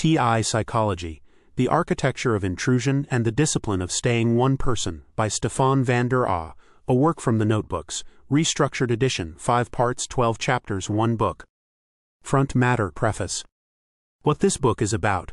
TI Psychology, The Architecture of Intrusion and the Discipline of Staying One Person by Stefan van der Aa, a work from the Notebooks, Restructured Edition, 5 parts, 12 chapters, 1 book. Front Matter Preface. What this book is about.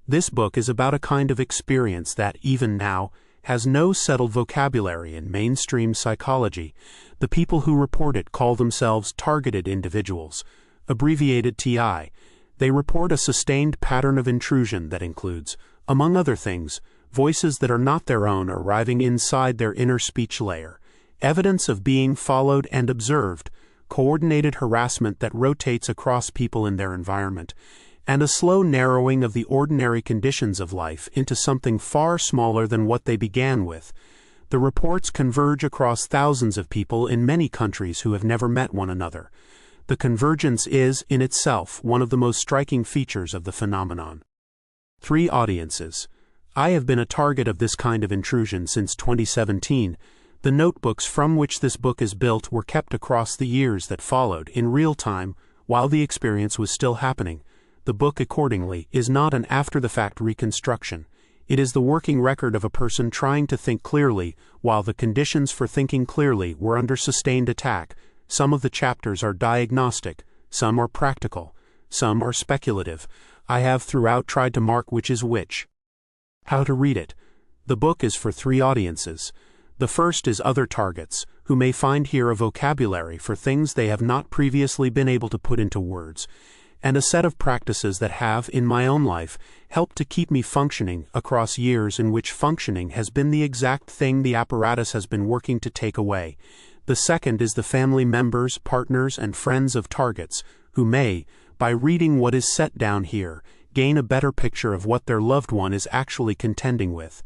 This book is about a kind of experience that, even now, has no settled vocabulary in mainstream psychology. The people who report it call themselves targeted individuals, abbreviated TI. They report a sustained pattern of intrusion that includes, among other things, voices that are not their own arriving inside their inner speech layer, evidence of being followed and observed, coordinated harassment that rotates across people in their environment, and a slow narrowing of the ordinary conditions of life into something far smaller than what they began with. The reports converge across thousands of people in many countries who have never met one another. The convergence is, in itself, one of the most striking features of the phenomenon. 3 audiences. I have been a target of this kind of intrusion since 2017. The notebooks from which this book is built were kept across the years that followed, in real time, while the experience was still happening. The book, accordingly, is not an after-the-fact reconstruction. It is the working record of a person trying to think clearly, while the conditions for thinking clearly were under sustained attack. Some of the chapters are diagnostic, some are practical, some are speculative. I have throughout tried to mark which is which. How to read it. The book is for 3 audiences. The first is other targets, who may find here a vocabulary for things they have not previously been able to put into words, and a set of practices that have, in my own life, helped to keep me functioning across years in which functioning has been the exact thing the apparatus has been working to take away. The second is the family members, partners, and friends of targets, who may, by reading what is set down here, gain a better picture of what their loved one is actually contending with.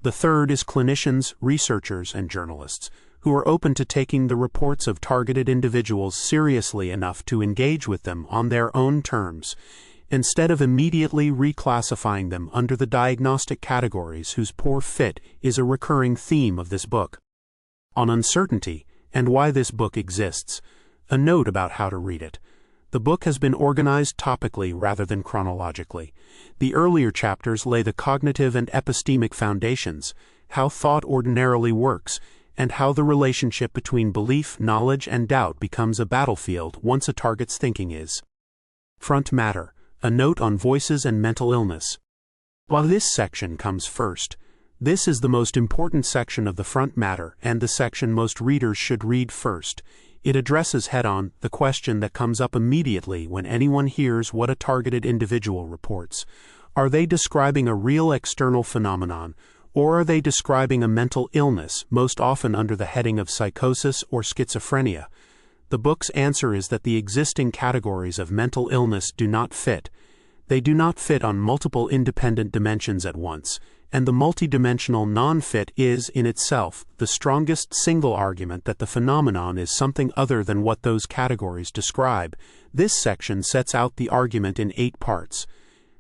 The third is clinicians, researchers, and journalists, who are open to taking the reports of targeted individuals seriously enough to engage with them on their own terms, instead of immediately reclassifying them under the diagnostic categories whose poor fit is a recurring theme of this book. On uncertainty, and why this book exists. A note about how to read it. The book has been organized topically rather than chronologically. The earlier chapters lay the cognitive and epistemic foundations, how thought ordinarily works, and how the relationship between belief, knowledge, and doubt becomes a battlefield once a target's thinking is. Front Matter, a note on voices and mental illness. While this section comes first, this is the most important section of the front matter and the section most readers should read first. It addresses head-on the question that comes up immediately when anyone hears what a targeted individual reports. Are they describing a real external phenomenon, or are they describing a mental illness, most often under the heading of psychosis or schizophrenia? The book's answer is that the existing categories of mental illness do not fit. They do not fit on multiple independent dimensions at once, and the multidimensional non-fit is, in itself, the strongest single argument that the phenomenon is something other than what those categories describe. This section sets out the argument in 8 parts.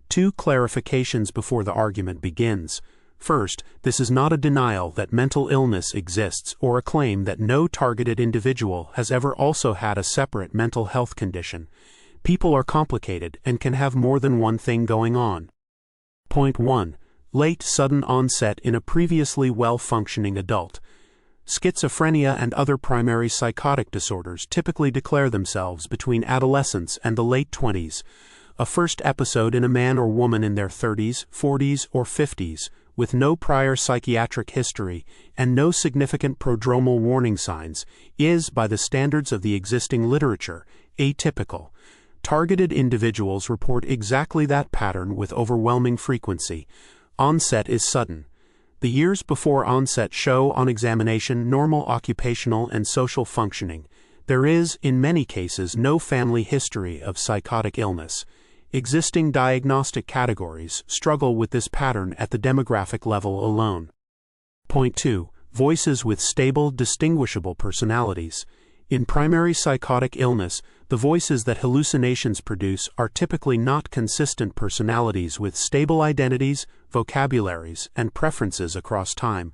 2 clarifications before the argument begins. First, this is not a denial that mental illness exists or a claim that no targeted individual has ever also had a separate mental health condition. People are complicated and can have more than one thing going on. Point 1. Late sudden onset in a previously well-functioning adult. Schizophrenia and other primary psychotic disorders typically declare themselves between adolescence and the late 20s. A first episode in a man or woman in their 30s, 40s, or 50s, with no prior psychiatric history and no significant prodromal warning signs, is, by the standards of the existing literature, atypical. Targeted individuals report exactly that pattern with overwhelming frequency. Onset is sudden. The years before onset show on examination normal occupational and social functioning. There is, in many cases, no family history of psychotic illness. Existing diagnostic categories struggle with this pattern at the demographic level alone. Point 2. Voices with stable, distinguishable personalities. In primary psychotic illness, the voices that hallucinations produce are typically not consistent personalities with stable identities, vocabularies, and preferences across time.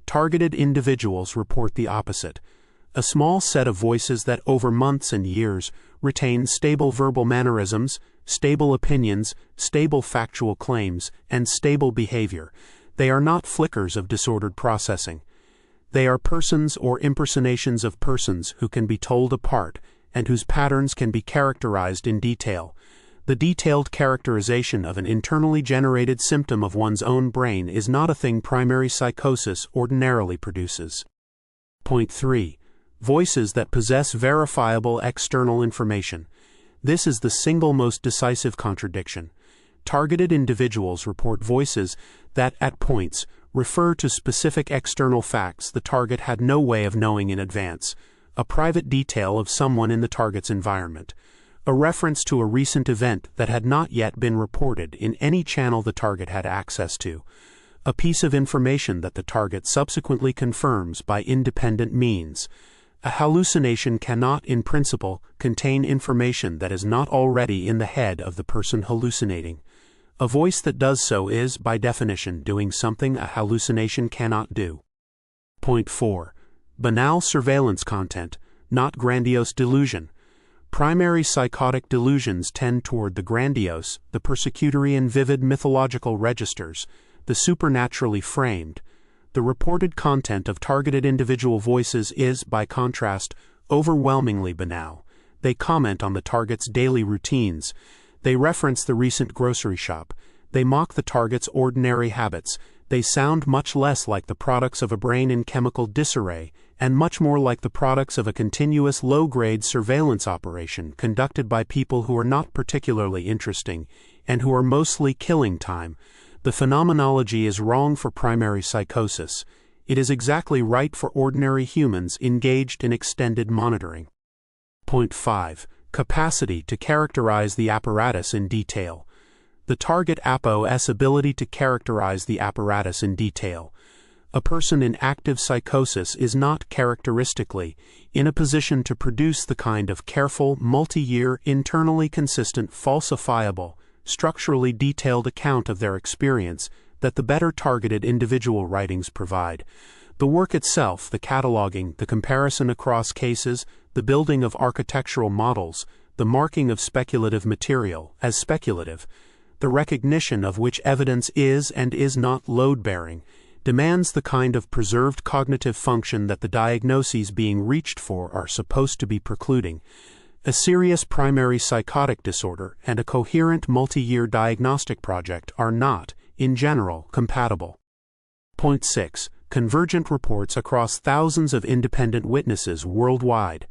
Targeted individuals report the opposite. A small set of voices that over months and years retain stable verbal mannerisms, stable opinions, stable factual claims, and stable behavior. They are not flickers of disordered processing. They are persons or impersonations of persons who can be told apart and whose patterns can be characterized in detail. The detailed characterization of an internally generated symptom of one's own brain is not a thing primary psychosis ordinarily produces. Point 3. Voices that possess verifiable external information. This is the single most decisive contradiction. Targeted individuals report voices that, at points, refer to specific external facts the target had no way of knowing in advance, a private detail of someone in the target's environment, a reference to a recent event that had not yet been reported in any channel the target had access to, a piece of information that the target subsequently confirms by independent means. A hallucination cannot, in principle, contain information that is not already in the head of the person hallucinating. A voice that does so is, by definition, doing something a hallucination cannot do. Point 4. Banal surveillance content, not grandiose delusion. Primary psychotic delusions tend toward the grandiose, the persecutory and vivid mythological registers, the supernaturally framed. The reported content of targeted individual voices is, by contrast, overwhelmingly banal. They comment on the target's daily routines. They reference the recent grocery shop. They mock the target's ordinary habits. They sound much less like the products of a brain in chemical disarray, and much more like the products of a continuous low-grade surveillance operation conducted by people who are not particularly interesting, and who are mostly killing time. The phenomenology is wrong for primary psychosis. It is exactly right for ordinary humans engaged in extended monitoring. Point 5. Capacity to characterize the apparatus in detail. The target APO's ability to characterize the apparatus in detail. A person in active psychosis is not characteristically in a position to produce the kind of careful, multi-year, internally consistent, falsifiable, structurally detailed account of their experience that the better targeted individual writings provide. The work itself, the cataloging, the comparison across cases, the building of architectural models, the marking of speculative material as speculative, the recognition of which evidence is and is not load-bearing, demands the kind of preserved cognitive function that the diagnoses being reached for are supposed to be precluding. A serious primary psychotic disorder and a coherent multi-year diagnostic project are not, in general, compatible. Point 6. Convergent reports across thousands of independent witnesses worldwide.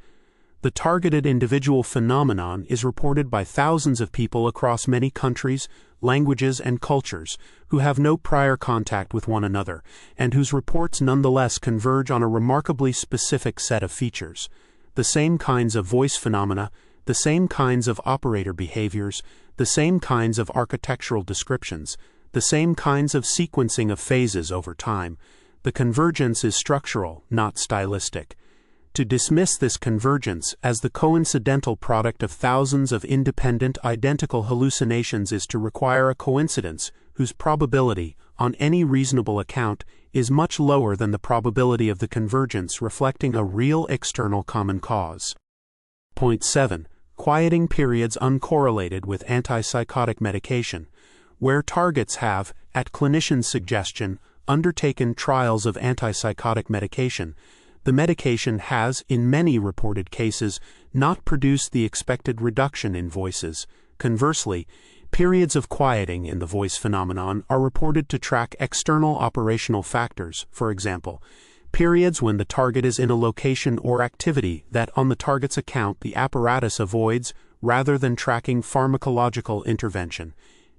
The targeted individual phenomenon is reported by thousands of people across many countries, languages, and cultures who have no prior contact with one another, and whose reports nonetheless converge on a remarkably specific set of features. The same kinds of voice phenomena, the same kinds of operator behaviors, the same kinds of architectural descriptions, the same kinds of sequencing of phases over time. The convergence is structural, not stylistic. To dismiss this convergence as the coincidental product of thousands of independent, identical hallucinations is to require a coincidence whose probability, on any reasonable account, is much lower than the probability of the convergence reflecting a real external common cause. Point 7. Quieting periods uncorrelated with antipsychotic medication. Where targets have, at clinicians' suggestion, undertaken trials of antipsychotic medication, the medication has, in many reported cases, not produced the expected reduction in voices. Conversely, periods of quieting in the voice phenomenon are reported to track external operational factors, for example, periods when the target is in a location or activity that, on the target's account, the apparatus avoids, rather than tracking pharmacological intervention.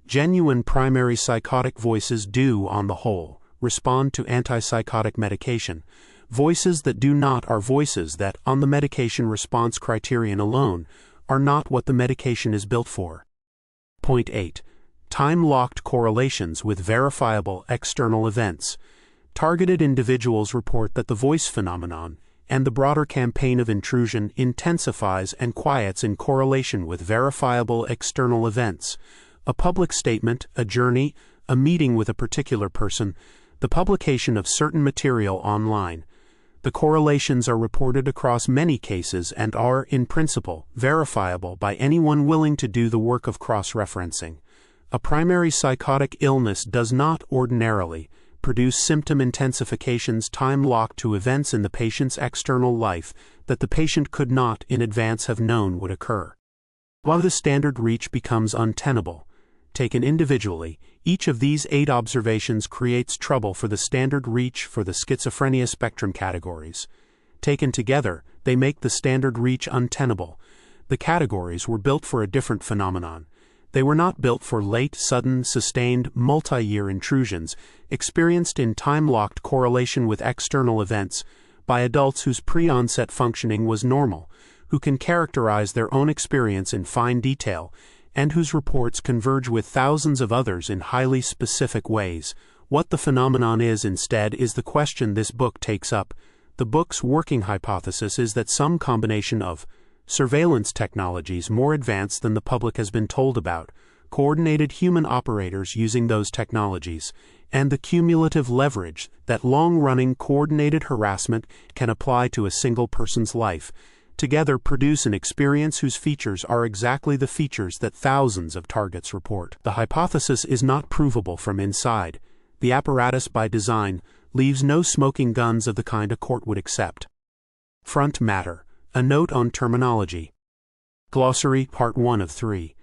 Genuine primary psychotic voices do, on the whole, respond to antipsychotic medication. Voices that do not are voices that, on the medication response criterion alone, are not what the medication is built for. Point 8. Time-locked correlations with verifiable external events. Targeted individuals report that the voice phenomenon and the broader campaign of intrusion intensifies and quiets in correlation with verifiable external events. A public statement, a journey, a meeting with a particular person, the publication of certain material online. The correlations are reported across many cases and are, in principle, verifiable by anyone willing to do the work of cross-referencing. A primary psychotic illness does not ordinarily produce symptom intensifications time-locked to events in the patient's external life that the patient could not in advance have known would occur. While the standard reach becomes untenable, taken individually, each of these 8 observations creates trouble for the standard reach for the schizophrenia spectrum categories. Taken together, they make the standard reach untenable. The categories were built for a different phenomenon. They were not built for late, sudden, sustained, multi-year intrusions experienced in time-locked correlation with external events by adults whose pre-onset functioning was normal, who can characterize their own experience in fine detail, and whose reports converge with thousands of others in highly specific ways. What the phenomenon is instead is the question this book takes up. The book's working hypothesis is that some combination of surveillance technologies more advanced than the public has been told about, coordinated human operators using those technologies, and the cumulative leverage that long-running coordinated harassment can apply to a single person's life, together produce an experience whose features are exactly the features that thousands of targets report. The hypothesis is not provable from inside. The apparatus by design leaves no smoking guns of the kind a court would accept. Front matter. A note on terminology. Glossary, Part 1 of 3.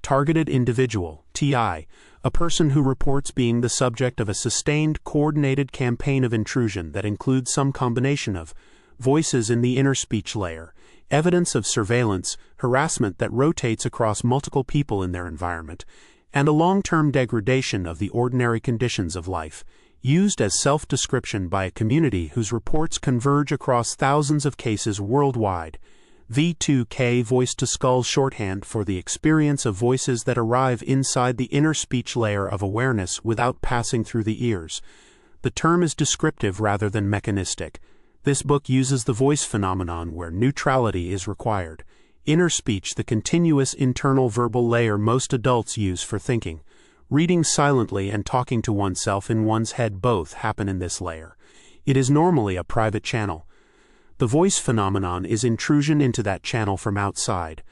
Targeted individual, TI, a person who reports being the subject of a sustained, coordinated campaign of intrusion that includes some combination of voices in the inner speech layer, evidence of surveillance, harassment that rotates across multiple people in their environment, and a long-term degradation of the ordinary conditions of life, used as self-description by a community whose reports converge across thousands of cases worldwide. V2K voice-to-skull shorthand for the experience of voices that arrive inside the inner speech layer of awareness without passing through the ears. The term is descriptive rather than mechanistic. This book uses the voice phenomenon where neutrality is required. Inner speech, the continuous internal verbal layer most adults use for thinking. Reading silently and talking to oneself in one's head both happen in this layer. It is normally a private channel. The voice phenomenon is intrusion into that channel from outside.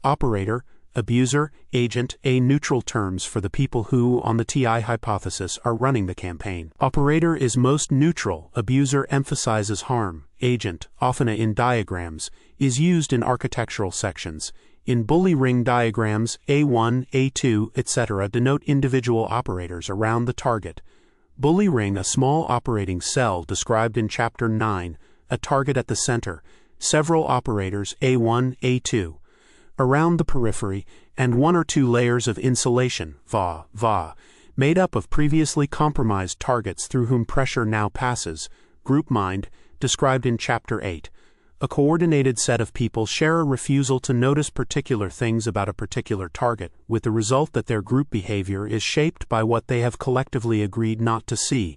Operator, abuser, agent, neutral terms for the people who, on the TI hypothesis, are running the campaign. Operator is most neutral, abuser emphasizes harm, agent, often in diagrams, is used in architectural sections. In bully ring diagrams, A1, A2, etc. denote individual operators around the target. Bully ring, a small operating cell described in Chapter 9, a target at the center, several operators, A1, A2. Around the periphery, and one or two layers of insulation, VA, made up of previously compromised targets through whom pressure now passes, group mind, described in Chapter 8. A coordinated set of people share a refusal to notice particular things about a particular target, with the result that their group behavior is shaped by what they have collectively agreed not to see.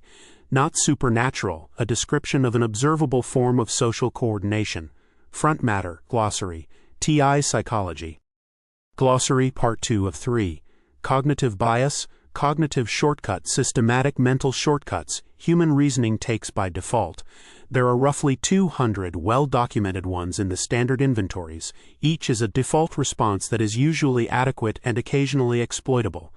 Not supernatural, a description of an observable form of social coordination. Front matter, glossary. TI psychology. Glossary, Part 2 of 3. Cognitive bias, cognitive shortcut, systematic mental shortcuts, human reasoning takes by default. There are roughly 200 well-documented ones in the standard inventories. Each is a default response that is usually adequate and occasionally exploitable.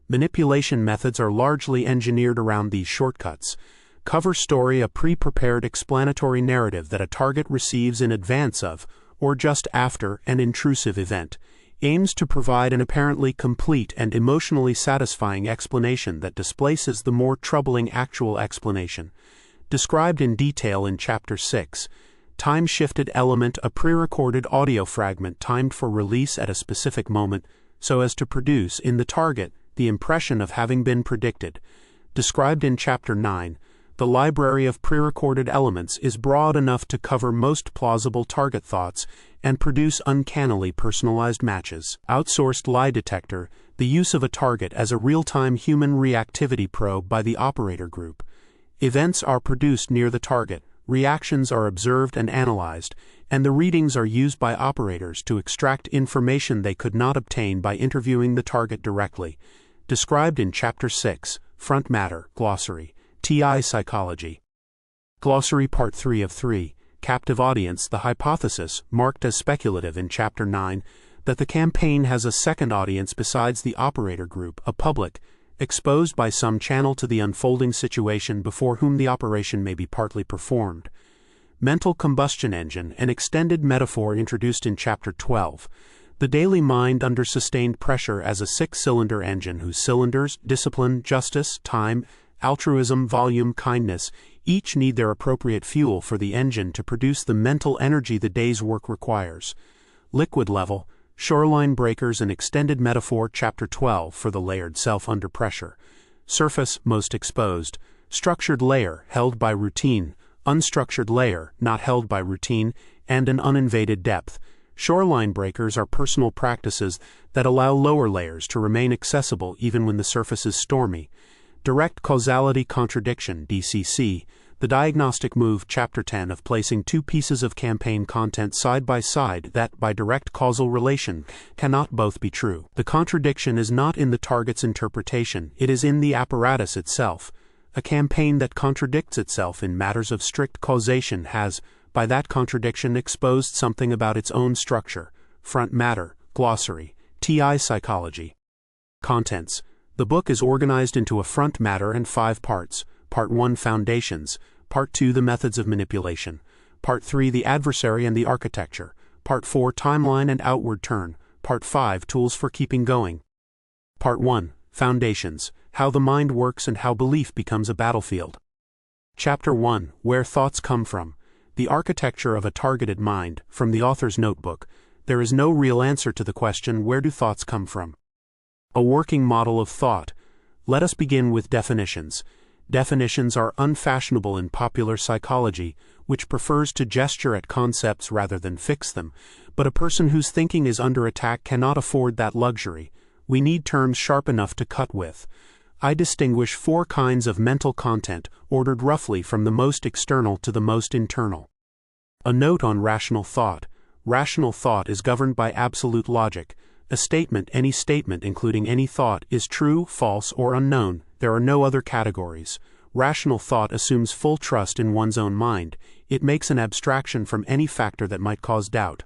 Manipulation methods are largely engineered around these shortcuts. Cover story, a pre-prepared explanatory narrative that a target receives in advance of, or just after, an intrusive event, aims to provide an apparently complete and emotionally satisfying explanation that displaces the more troubling actual explanation. Described in detail in Chapter 6, time-shifted element, a pre-recorded audio fragment timed for release at a specific moment so as to produce in the target the impression of having been predicted. Described in Chapter 9, the library of pre-recorded elements is broad enough to cover most plausible target thoughts and produce uncannily personalized matches. Outsourced lie detector, the use of a target as a real-time human reactivity probe by the operator group. Events are produced near the target, reactions are observed and analyzed, and the readings are used by operators to extract information they could not obtain by interviewing the target directly. Described in Chapter 6, Front matter, glossary. TI psychology. Glossary Part 3 of 3. Captive audience. The hypothesis, marked as speculative in Chapter 9, that the campaign has a second audience besides the operator group, a public, exposed by some channel to the unfolding situation before whom the operation may be partly performed. Mental combustion engine, an extended metaphor introduced in Chapter 12. The daily mind under sustained pressure as a six-cylinder engine whose cylinders, discipline, justice, time, altruism, volume, kindness, each need their appropriate fuel for the engine to produce the mental energy the day's work requires. Liquid level, shoreline breakers, an extended metaphor, Chapter 12, for the layered self under pressure. Surface, most exposed. Structured layer, held by routine. Unstructured layer, not held by routine, and an uninvaded depth. Shoreline breakers are personal practices that allow lower layers to remain accessible even when the surface is stormy. Direct causality contradiction, DCC, the diagnostic move, Chapter 10, of placing two pieces of campaign content side by side that, by direct causal relation, cannot both be true. The contradiction is not in the target's interpretation, it is in the apparatus itself. A campaign that contradicts itself in matters of strict causation has, by that contradiction, exposed something about its own structure. Front matter, glossary, TI psychology. Contents. The book is organized into a front matter and 5 parts. Part 1, Foundations. Part 2, The Methods of Manipulation. Part 3, The Adversary and the Architecture. Part 4, Timeline and Outward Turn. Part 5, Tools for Keeping Going. Part 1, Foundations. How the Mind Works and How Belief Becomes a Battlefield. Chapter 1, Where Thoughts Come From. The Architecture of a Targeted Mind. From the author's notebook. There is no real answer to the question, where do thoughts come from? A working model of thought. Let us begin with definitions. Definitions are unfashionable in popular psychology, which prefers to gesture at concepts rather than fix them, but a person whose thinking is under attack cannot afford that luxury. We need terms sharp enough to cut with. I distinguish 4 kinds of mental content, ordered roughly from the most external to the most internal. A note on rational thought. Rational thought is governed by absolute logic. A statement, any statement including any thought, is true, false, or unknown. There are no other categories. Rational thought assumes full trust in one's own mind. It makes an abstraction from any factor that might cause doubt.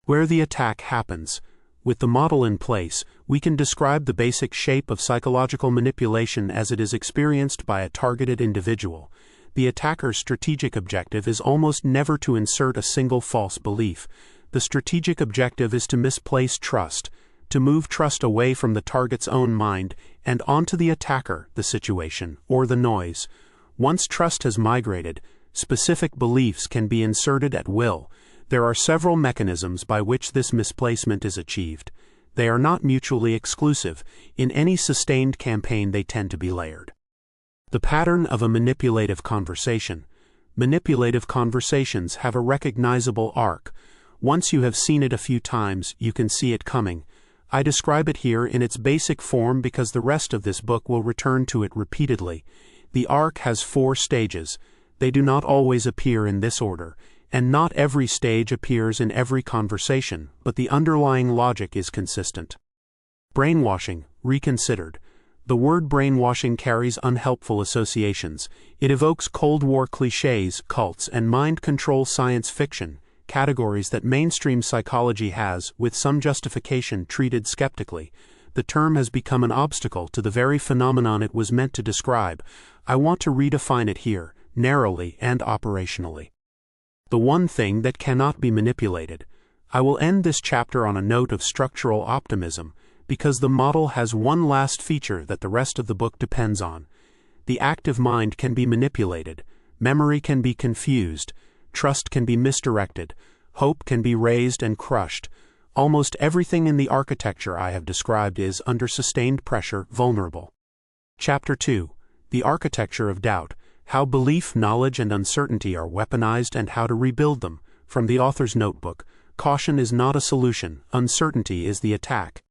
Where the attack happens. With the model in place, we can describe the basic shape of psychological manipulation as it is experienced by a targeted individual. The attacker's strategic objective is almost never to insert a single false belief. The strategic objective is to misplace trust, to move trust away from the target's own mind and onto the attacker, the situation, or the noise. Once trust has migrated, specific beliefs can be inserted at will. There are several mechanisms by which this misplacement is achieved. They are not mutually exclusive. In any sustained campaign they tend to be layered. The pattern of a manipulative conversation. Manipulative conversations have a recognizable arc. Once you have seen it a few times, you can see it coming. I describe it here in its basic form because the rest of this book will return to it repeatedly. The arc has 4 stages. They do not always appear in this order, and not every stage appears in every conversation, but the underlying logic is consistent. Brainwashing, reconsidered. The word brainwashing carries unhelpful associations. It evokes Cold War cliches, cults, and mind control science fiction, categories that mainstream psychology has, with some justification, treated skeptically. The term has become an obstacle to the very phenomenon it was meant to describe. I want to redefine it here, narrowly and operationally. The one thing that cannot be manipulated. I will end this chapter on a note of structural optimism, because the model has one last feature that the rest of the book depends on. The active mind can be manipulated, memory can be confused, trust can be misdirected, hope can be raised and crushed. Almost everything in the architecture I have described is, under sustained pressure, vulnerable. Chapter 2. The Architecture of Doubt. How Belief, Knowledge, and Uncertainty are Weaponized and How to Rebuild Them. From the author's notebook. Caution is not a solution, uncertainty is the attack.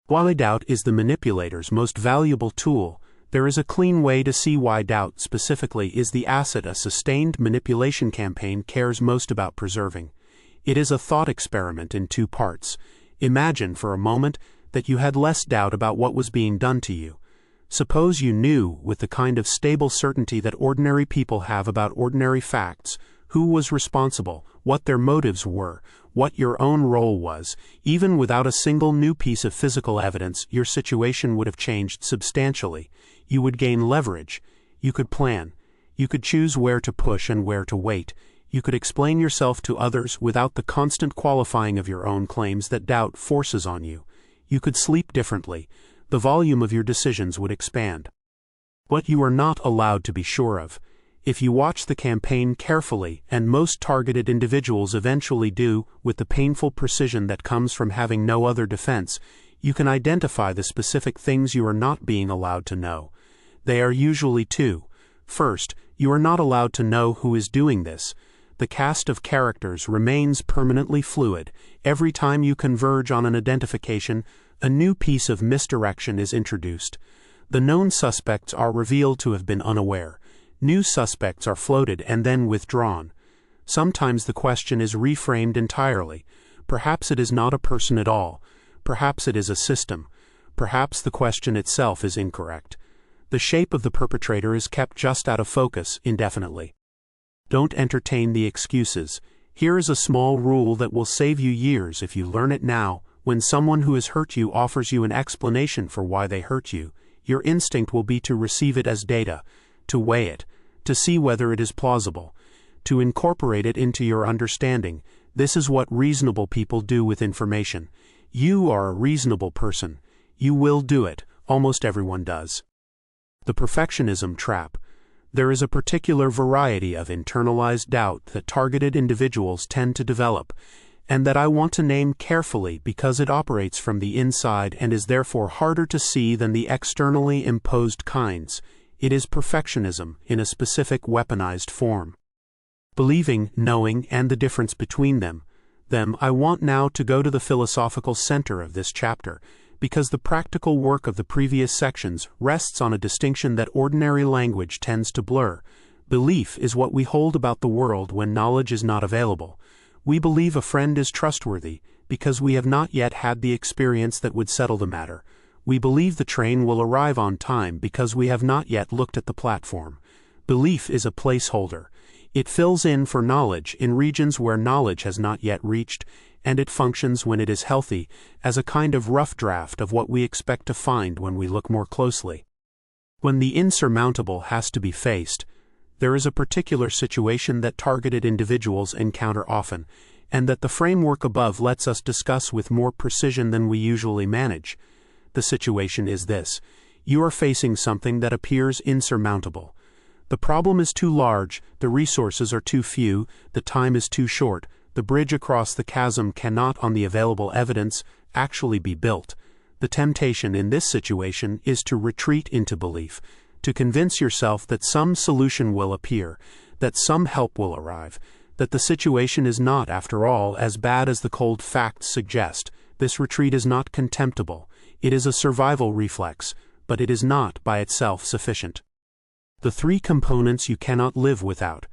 While doubt is the manipulator's most valuable tool, there is a clean way to see why doubt specifically is the asset a sustained manipulation campaign cares most about preserving. It is a thought experiment in 2 parts. Imagine for a moment that you had less doubt about what was being done to you. Suppose you knew, with the kind of stable certainty that ordinary people have about ordinary facts, who was responsible, what their motives were, what your own role was. Even without a single new piece of physical evidence, your situation would have changed substantially. You would gain leverage. You could plan. You could choose where to push and where to wait. You could explain yourself to others without the constant qualifying of your own claims that doubt forces on you. You could sleep differently. The volume of your decisions would expand. What you are not allowed to be sure of. If you watch the campaign carefully, and most targeted individuals eventually do, with the painful precision that comes from having no other defense, you can identify the specific things you are not being allowed to know. They are usually two. First, you are not allowed to know who is doing this. The cast of characters remains permanently fluid. Every time you converge on an identification, a new piece of misdirection is introduced. The known suspects are revealed to have been unaware. New suspects are floated and then withdrawn. Sometimes the question is reframed entirely. Perhaps it is not a person at all. Perhaps it is a system. Perhaps the question itself is incorrect. The shape of the perpetrator is kept just out of focus indefinitely. Don't entertain the excuses. Here is a small rule that will save you years if you learn it now. When someone who has hurt you offers you an explanation for why they hurt you, your instinct will be to receive it as data, to weigh it, to see whether it is plausible, to incorporate it into your understanding. This is what reasonable people do with information. You are a reasonable person. You will do it. Almost everyone does. The perfectionism trap. There is a particular variety of internalized doubt that targeted individuals tend to develop, and that I want to name carefully because it operates from the inside and is therefore harder to see than the externally imposed kinds. It is perfectionism in a specific weaponized form. Believing, knowing, and the difference between them, I want now to go to the philosophical center of this chapter, because the practical work of the previous sections rests on a distinction that ordinary language tends to blur. Belief is what we hold about the world when knowledge is not available. We believe a friend is trustworthy because we have not yet had the experience that would settle the matter. We believe the train will arrive on time because we have not yet looked at the platform. Belief is a placeholder. It fills in for knowledge in regions where knowledge has not yet reached, and it functions when it is healthy as a kind of rough draft of what we expect to find when we look more closely. When the insurmountable has to be faced, there is a particular situation that targeted individuals encounter often, and that the framework above lets us discuss with more precision than we usually manage. The situation is this: you are facing something that appears insurmountable. The problem is too large, the resources are too few, the time is too short, the bridge across the chasm cannot, on the available evidence, actually be built. The temptation in this situation is to retreat into belief, to convince yourself that some solution will appear, that some help will arrive, that the situation is not, after all, as bad as the cold facts suggest. This retreat is not contemptible. It is a survival reflex, but it is not by itself sufficient. The three components you cannot live without.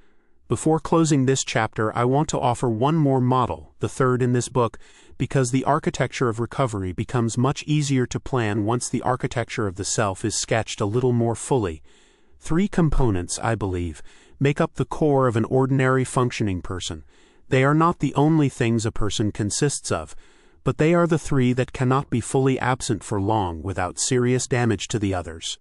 Before closing this chapter, I want to offer one more model, the third in this book, because the architecture of recovery becomes much easier to plan once the architecture of the self is sketched a little more fully. Three components, I believe, make up the core of an ordinary functioning person. They are not the only things a person consists of, but they are the three that cannot be fully absent for long without serious damage to the others.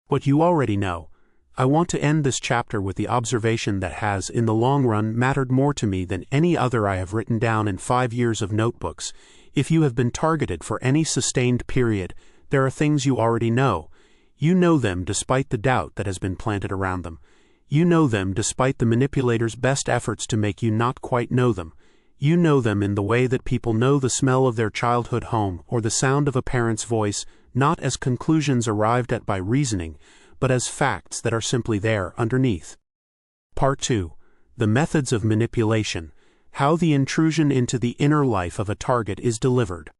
What you already know. I want to end this chapter with the observation that has, in the long run, mattered more to me than any other I have written down in 5 years of notebooks. If you have been targeted for any sustained period, there are things you already know. You know them despite the doubt that has been planted around them. You know them despite the manipulator's best efforts to make you not quite know them. You know them in the way that people know the smell of their childhood home or the sound of a parent's voice, not as conclusions arrived at by reasoning, but as facts that are simply there underneath. Part 2. The methods of manipulation. How the intrusion into the inner life of a target is delivered.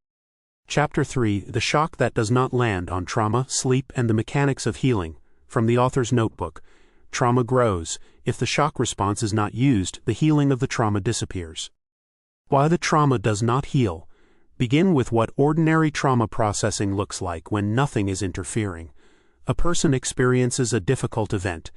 Chapter 3. The shock that does not land on trauma, sleep, and the mechanics of healing. From the author's notebook. Trauma grows. If the shock response is not used, the healing of the trauma disappears. Why the trauma does not heal. Begin with what ordinary trauma processing looks like when nothing is interfering. A person experiences a difficult event.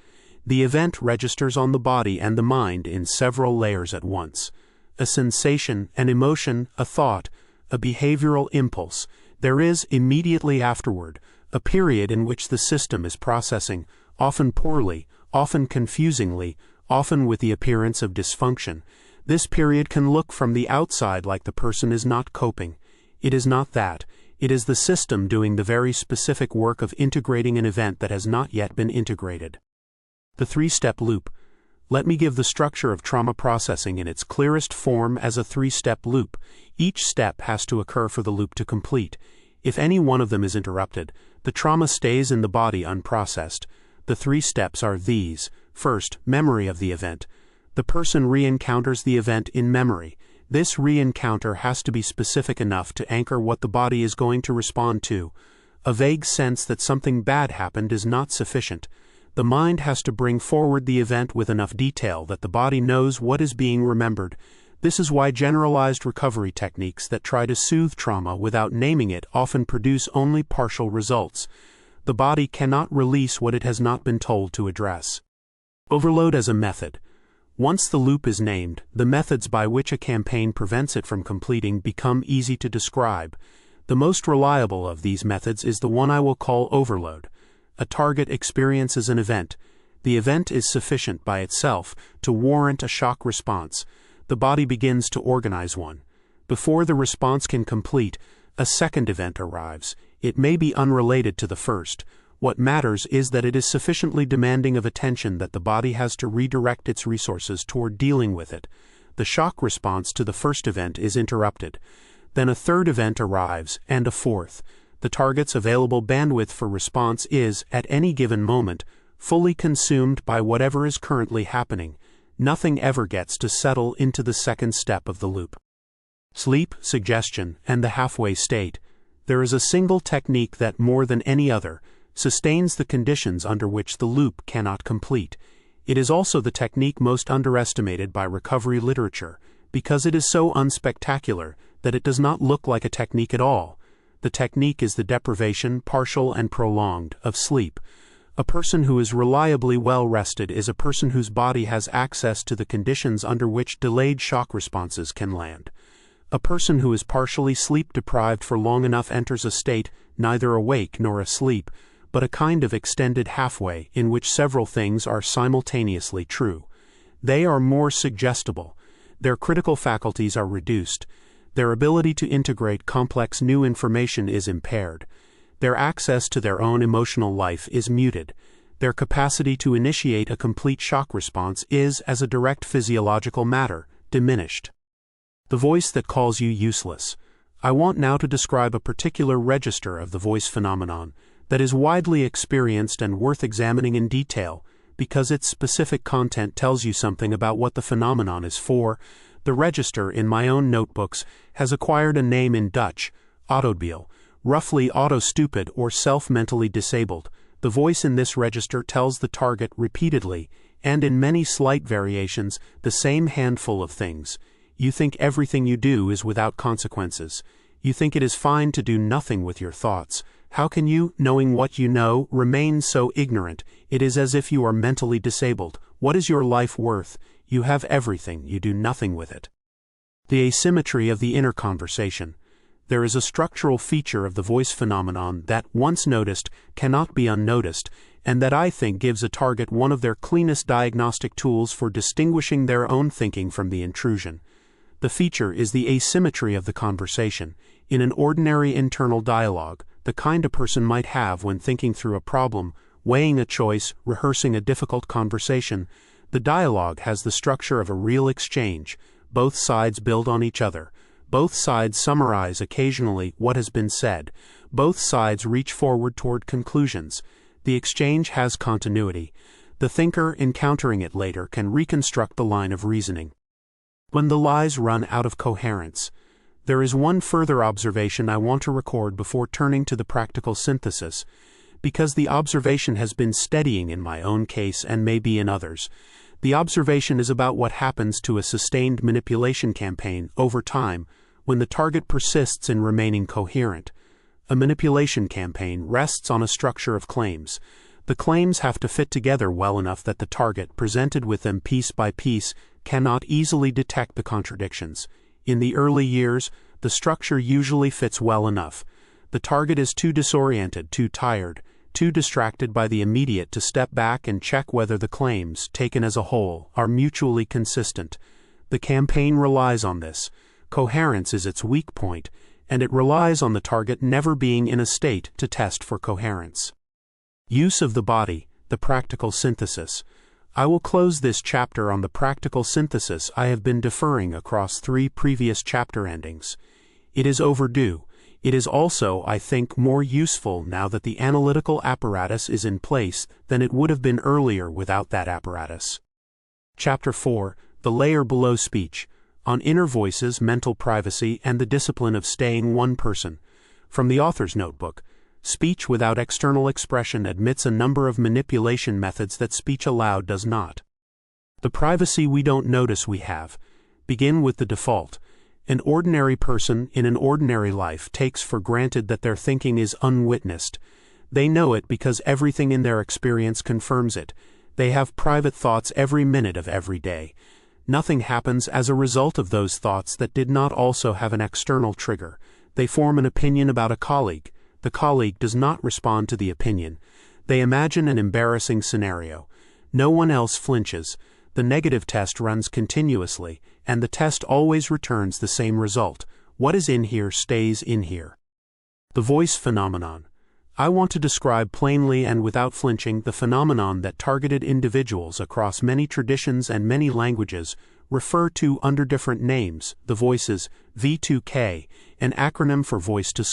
The event registers on the body and the mind in several layers at once. A sensation, an emotion, a thought, a behavioral impulse. There is, immediately afterward, a period in which the system is processing, often poorly, often confusingly, often with the appearance of dysfunction. This period can look from the outside like the person is not coping. It is not that. It is the system doing the very specific work of integrating an event that has not yet been integrated. The three-step loop. Let me give the structure of trauma processing in its clearest form as a three-step loop. Each step has to occur for the loop to complete. If any one of them is interrupted, the trauma stays in the body unprocessed. The three steps are these. First, memory of the event. The person re-encounters the event in memory. This re-encounter has to be specific enough to anchor what the body is going to respond to. A vague sense that something bad happened is not sufficient. The mind has to bring forward the event with enough detail that the body knows what is being remembered. This is why generalized recovery techniques that try to soothe trauma without naming it often produce only partial results. The body cannot release what it has not been told to address. Overload as a method. Once the loop is named, the methods by which a campaign prevents it from completing become easy to describe. The most reliable of these methods is the one I will call overload. A target experiences an event. The event is sufficient by itself to warrant a shock response. The body begins to organize one. Before the response can complete, a second event arrives. It may be unrelated to the first. What matters is that it is sufficiently demanding of attention that the body has to redirect its resources toward dealing with it. The shock response to the first event is interrupted. Then a third event arrives, and a fourth. The target's available bandwidth for response is, at any given moment, fully consumed by whatever is currently happening. Nothing ever gets to settle into the second step of the loop. Sleep, suggestion, and the halfway state. There is a single technique that, more than any other, sustains the conditions under which the loop cannot complete. It is also the technique most underestimated by recovery literature, because it is so unspectacular that it does not look like a technique at all. The technique is the deprivation, partial and prolonged, of sleep. A person who is reliably well rested is a person whose body has access to the conditions under which delayed shock responses can land. A person who is partially sleep-deprived for long enough enters a state, neither awake nor asleep, but a kind of extended halfway in which several things are simultaneously true. They are more suggestible. Their critical faculties are reduced. Their ability to integrate complex new information is impaired. Their access to their own emotional life is muted. Their capacity to initiate a complete shock response is, as a direct physiological matter, diminished. The voice that calls you useless. I want now to describe a particular register of the voice phenomenon that is widely experienced and worth examining in detail, because its specific content tells you something about what the phenomenon is for. The register, in my own notebooks, has acquired a name in Dutch, autodebiel, roughly auto-stupid or self-mentally disabled. The voice in this register tells the target repeatedly, and in many slight variations, the same handful of things. You think everything you do is without consequences. You think it is fine to do nothing with your thoughts. How can you, knowing what you know, remain so ignorant? It is as if you are mentally disabled. What is your life worth? You have everything, you do nothing with it. The asymmetry of the inner conversation. There is a structural feature of the voice phenomenon that, once noticed, cannot be unnoticed, and that I think gives a target one of their cleanest diagnostic tools for distinguishing their own thinking from the intrusion. The feature is the asymmetry of the conversation. In an ordinary internal dialogue, the kind a person might have when thinking through a problem, weighing a choice, rehearsing a difficult conversation, the dialogue has the structure of a real exchange. Both sides build on each other. Both sides summarize occasionally what has been said. Both sides reach forward toward conclusions. The exchange has continuity. The thinker, encountering it later, can reconstruct the line of reasoning. When the lies run out of coherence. There is one further observation I want to record before turning to the practical synthesis, because the observation has been steadying in my own case and may be in others. The observation is about what happens to a sustained manipulation campaign over time when the target persists in remaining coherent. A manipulation campaign rests on a structure of claims. The claims have to fit together well enough that the target, presented with them piece by piece, cannot easily detect the contradictions. In the early years, the structure usually fits well enough. The target is too disoriented, too tired, too distracted by the immediate to step back and check whether the claims, taken as a whole, are mutually consistent. The campaign relies on this. Coherence is its weak point, and it relies on the target never being in a state to test for coherence. Use of the body, the practical synthesis. I will close this chapter on the practical synthesis I have been deferring across 3 previous chapter endings. It is overdue. It is also, I think, more useful now that the analytical apparatus is in place than it would have been earlier without that apparatus. Chapter 4, The Layer Below Speech, on Inner Voices, Mental Privacy, and the Discipline of Staying One Person. From the author's notebook. Speech without external expression admits a number of manipulation methods that speech aloud does not. The privacy we don't notice we have. Begin with the default. An ordinary person in an ordinary life takes for granted that their thinking is unwitnessed. They know it because everything in their experience confirms it. They have private thoughts every minute of every day. Nothing happens as a result of those thoughts that did not also have an external trigger. They form an opinion about a colleague. The colleague does not respond to the opinion. They imagine an embarrassing scenario. No one else flinches. The negative test runs continuously, and the test always returns the same result. What is in here stays in here. The voice phenomenon. I want to describe plainly and without flinching the phenomenon that targeted individuals across many traditions and many languages refer to under different names, the voices, V2K, an acronym for voice to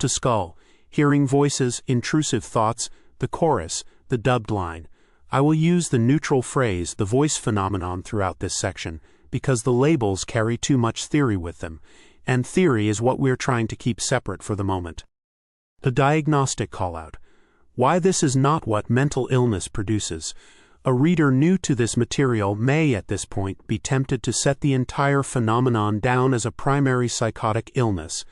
skull, hearing voices, intrusive thoughts, the chorus, the dubbed line. I will use the neutral phrase, the voice phenomenon, throughout this section, because the labels carry too much theory with them, and theory is what we're trying to keep separate for the moment. The diagnostic callout. Why this is not what mental illness produces. A reader new to this material may at this point be tempted to set the entire phenomenon down as a primary psychotic illness.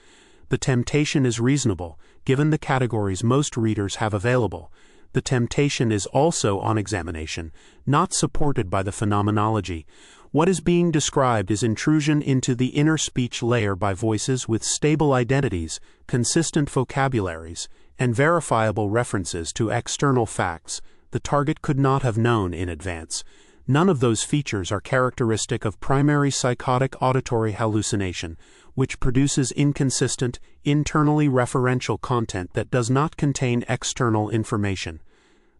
The temptation is reasonable, given the categories most readers have available. The temptation is also on examination, not supported by the phenomenology. What is being described is intrusion into the inner speech layer by voices with stable identities, consistent vocabularies, and verifiable references to external facts the target could not have known in advance. None of those features are characteristic of primary psychotic auditory hallucination, which produces inconsistent, internally referential content that does not contain external information.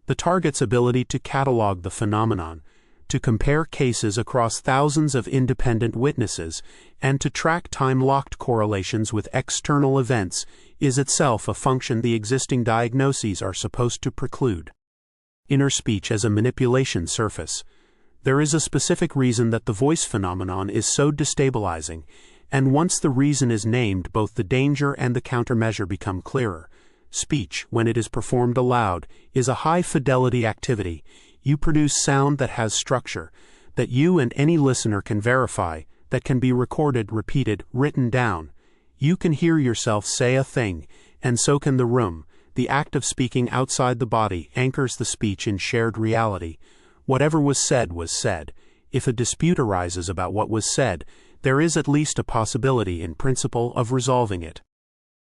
The target's ability to catalog the phenomenon, to compare cases across thousands of independent witnesses, and to track time-locked correlations with external events is itself a function the existing diagnoses are supposed to preclude. Inner speech as a manipulation surface. There is a specific reason that the voice phenomenon is so destabilizing, and once the reason is named, both the danger and the countermeasure become clearer. Speech, when it is performed aloud, is a high-fidelity activity. You produce sound that has structure, that you and any listener can verify, that can be recorded, repeated, written down. You can hear yourself say a thing, and so can the room. The act of speaking outside the body anchors the speech in shared reality. Whatever was said was said. If a dispute arises about what was said, there is at least a possibility in principle of resolving it.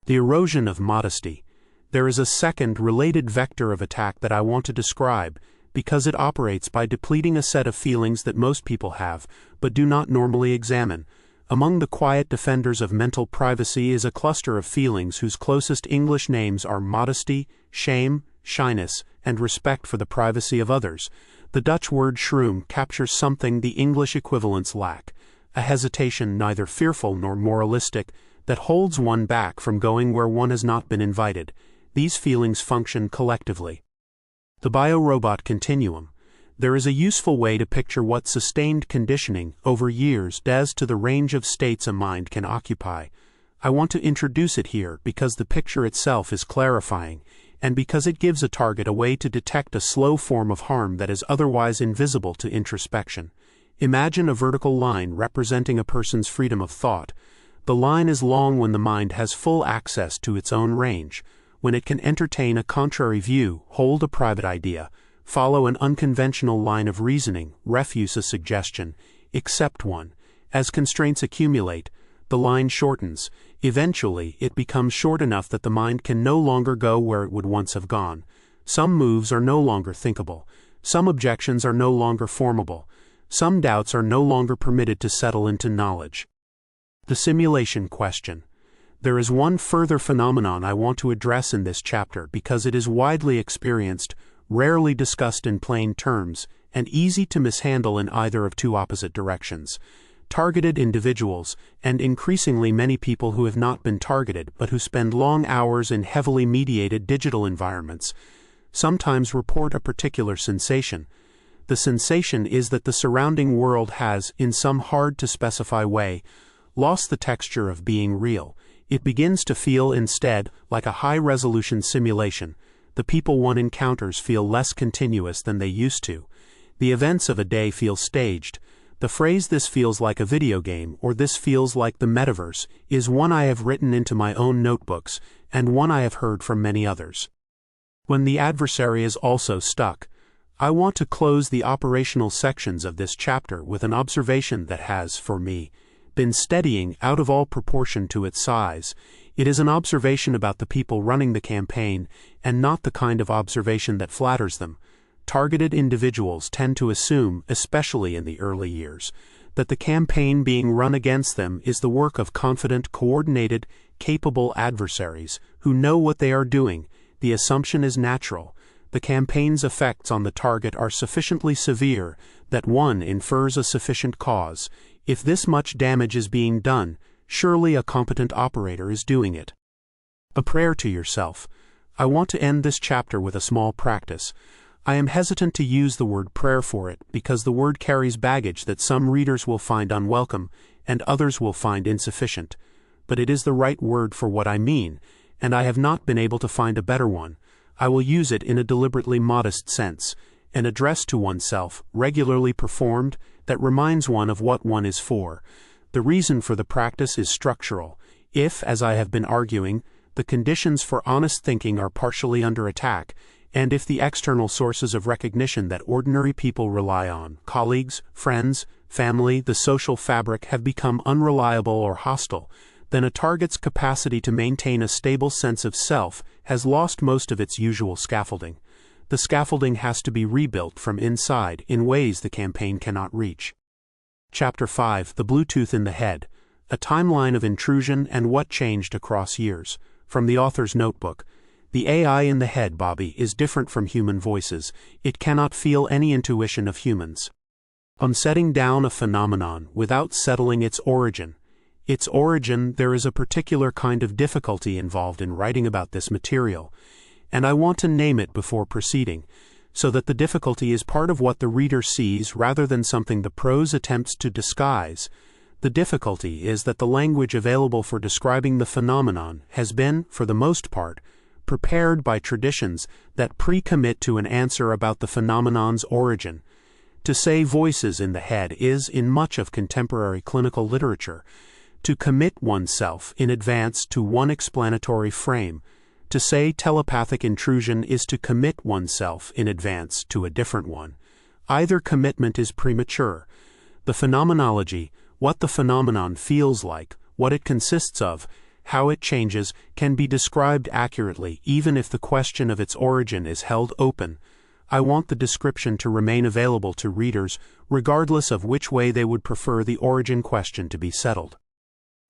The erosion of modesty. There is a second related vector of attack that I want to describe, because it operates by depleting a set of feelings that most people have, but do not normally examine. Among the quiet defenders of mental privacy is a cluster of feelings whose closest English names are modesty, shame, shyness, and respect for the privacy of others. The Dutch word schroom captures something the English equivalents lack, a hesitation neither fearful nor moralistic that holds one back from going where one has not been invited. These feelings function collectively. The biorobot continuum. There is a useful way to picture what sustained conditioning over years does to the range of states a mind can occupy. I want to introduce it here because the picture itself is clarifying, and because it gives a target a way to detect a slow form of harm that is otherwise invisible to introspection. Imagine a vertical line representing a person's freedom of thought. The line is long when the mind has full access to its own range, when it can entertain a contrary view, hold a private idea, follow an unconventional line of reasoning, refuse a suggestion, accept one. As constraints accumulate, the line shortens. Eventually, it becomes short enough that the mind can no longer go where it would once have gone. Some moves are no longer thinkable. Some objections are no longer formable. Some doubts are no longer permitted to settle into knowledge. The simulation question. There is one further phenomenon I want to address in this chapter because it is widely experienced, rarely discussed in plain terms, and easy to mishandle in either of two opposite directions. Targeted individuals, and increasingly many people who have not been targeted but who spend long hours in heavily mediated digital environments, sometimes report a particular sensation. The sensation is that the surrounding world has, in some hard-to-specify way, lost the texture of being real. It begins to feel instead like a high-resolution simulation. The people one encounters feel less continuous than they used to. The events of a day feel staged. The phrase "this feels like a video game" or "this feels like the metaverse" is one I have written into my own notebooks, and one I have heard from many others. When the adversary is also stuck, I want to close the operational sections of this chapter with an observation that has, for me, been steadying out of all proportion to its size. It is an observation about the people running the campaign, and not the kind of observation that flatters them. Targeted individuals tend to assume, especially in the early years, that the campaign being run against them is the work of confident, coordinated, capable adversaries who know what they are doing. The assumption is natural. The campaign's effects on the target are sufficiently severe that one infers a sufficient cause. If this much damage is being done, surely a competent operator is doing it. A prayer to yourself. I want to end this chapter with a small practice. I am hesitant to use the word prayer for it because the word carries baggage that some readers will find unwelcome and others will find insufficient. But it is the right word for what I mean, and I have not been able to find a better one. I will use it in a deliberately modest sense, an address to oneself, regularly performed, that reminds one of what one is for. The reason for the practice is structural. If, as I have been arguing, the conditions for honest thinking are partially under attack, and if the external sources of recognition that ordinary people rely on, colleagues, friends, family, the social fabric, have become unreliable or hostile, then a target's capacity to maintain a stable sense of self has lost most of its usual scaffolding. The scaffolding has to be rebuilt from inside in ways the campaign cannot reach. Chapter 5: The Bluetooth in the Head. A timeline of intrusion and what changed across years. From the author's notebook. The AI in the head, Bobby, is different from human voices. It cannot feel any intuition of humans. On setting down a phenomenon without settling its origin, there is a particular kind of difficulty involved in writing about this material, and I want to name it before proceeding, so that the difficulty is part of what the reader sees rather than something the prose attempts to disguise. The difficulty is that the language available for describing the phenomenon has been, for the most part, prepared by traditions that pre-commit to an answer about the phenomenon's origin. To say voices in the head is, in much of contemporary clinical literature, to commit oneself in advance to one explanatory frame. To say telepathic intrusion is to commit oneself in advance to a different one. Either commitment is premature. The phenomenology, what the phenomenon feels like, what it consists of, how it changes, can be described accurately even if the question of its origin is held open. I want the description to remain available to readers regardless of which way they would prefer the origin question to be settled.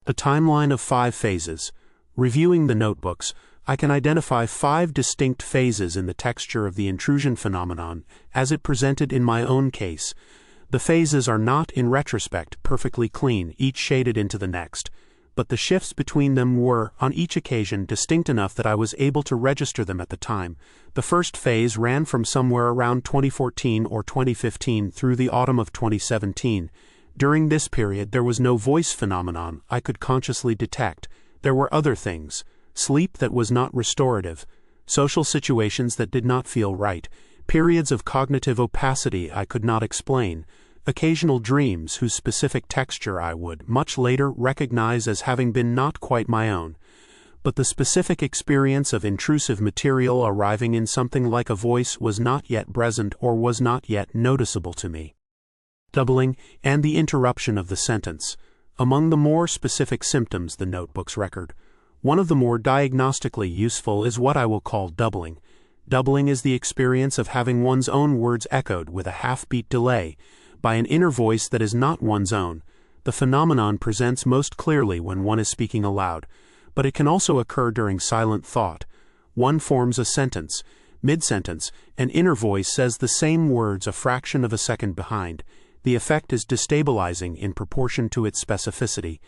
A timeline of 5 phases. Reviewing the notebooks, I can identify 5 distinct phases in the texture of the intrusion phenomenon as it presented in my own case. The phases are not, in retrospect, perfectly clean, each shaded into the next, but the shifts between them were, on each occasion, distinct enough that I was able to register them at the time. The first phase ran from somewhere around 2014 or 2015 through the autumn of 2017. During this period there was no voice phenomenon I could consciously detect. There were other things: sleep that was not restorative, social situations that did not feel right, periods of cognitive opacity I could not explain, occasional dreams whose specific texture I would much later recognize as having been not quite my own, but the specific experience of intrusive material arriving in something like a voice was not yet present or was not yet noticeable to me. Doubling, and the interruption of the sentence. Among the more specific symptoms the notebooks record, one of the more diagnostically useful is what I will call doubling. Doubling is the experience of having one's own words echoed with a half-beat delay by an inner voice that is not one's own. The phenomenon presents most clearly when one is speaking aloud, but it can also occur during silent thought. One forms a sentence. Mid-sentence, an inner voice says the same words a fraction of a second behind. The effect is destabilizing in proportion to its specificity.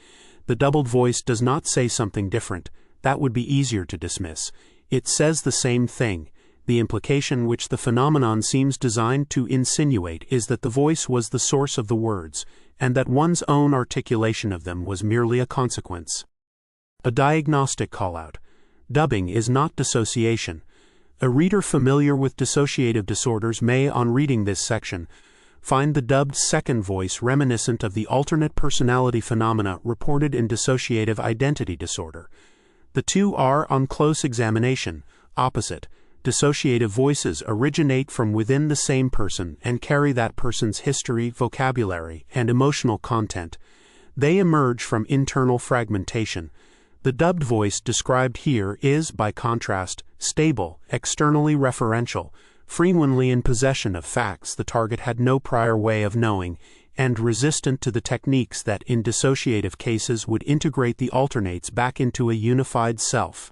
The doubled voice does not say something different. That would be easier to dismiss. It says the same thing. The implication which the phenomenon seems designed to insinuate is that the voice was the source of the words, and that one's own articulation of them was merely a consequence. A diagnostic call-out. Dubbing is not dissociation. A reader familiar with dissociative disorders may, on reading this section, find the dubbed second voice reminiscent of the alternate personality phenomena reported in dissociative identity disorder. The two are, on close examination, opposite. Dissociative voices originate from within the same person and carry that person's history, vocabulary, and emotional content. They emerge from internal fragmentation. The dubbed voice described here is, by contrast, stable, externally referential, frequently in possession of facts the target had no prior way of knowing, and resistant to the techniques that in dissociative cases would integrate the alternates back into a unified self.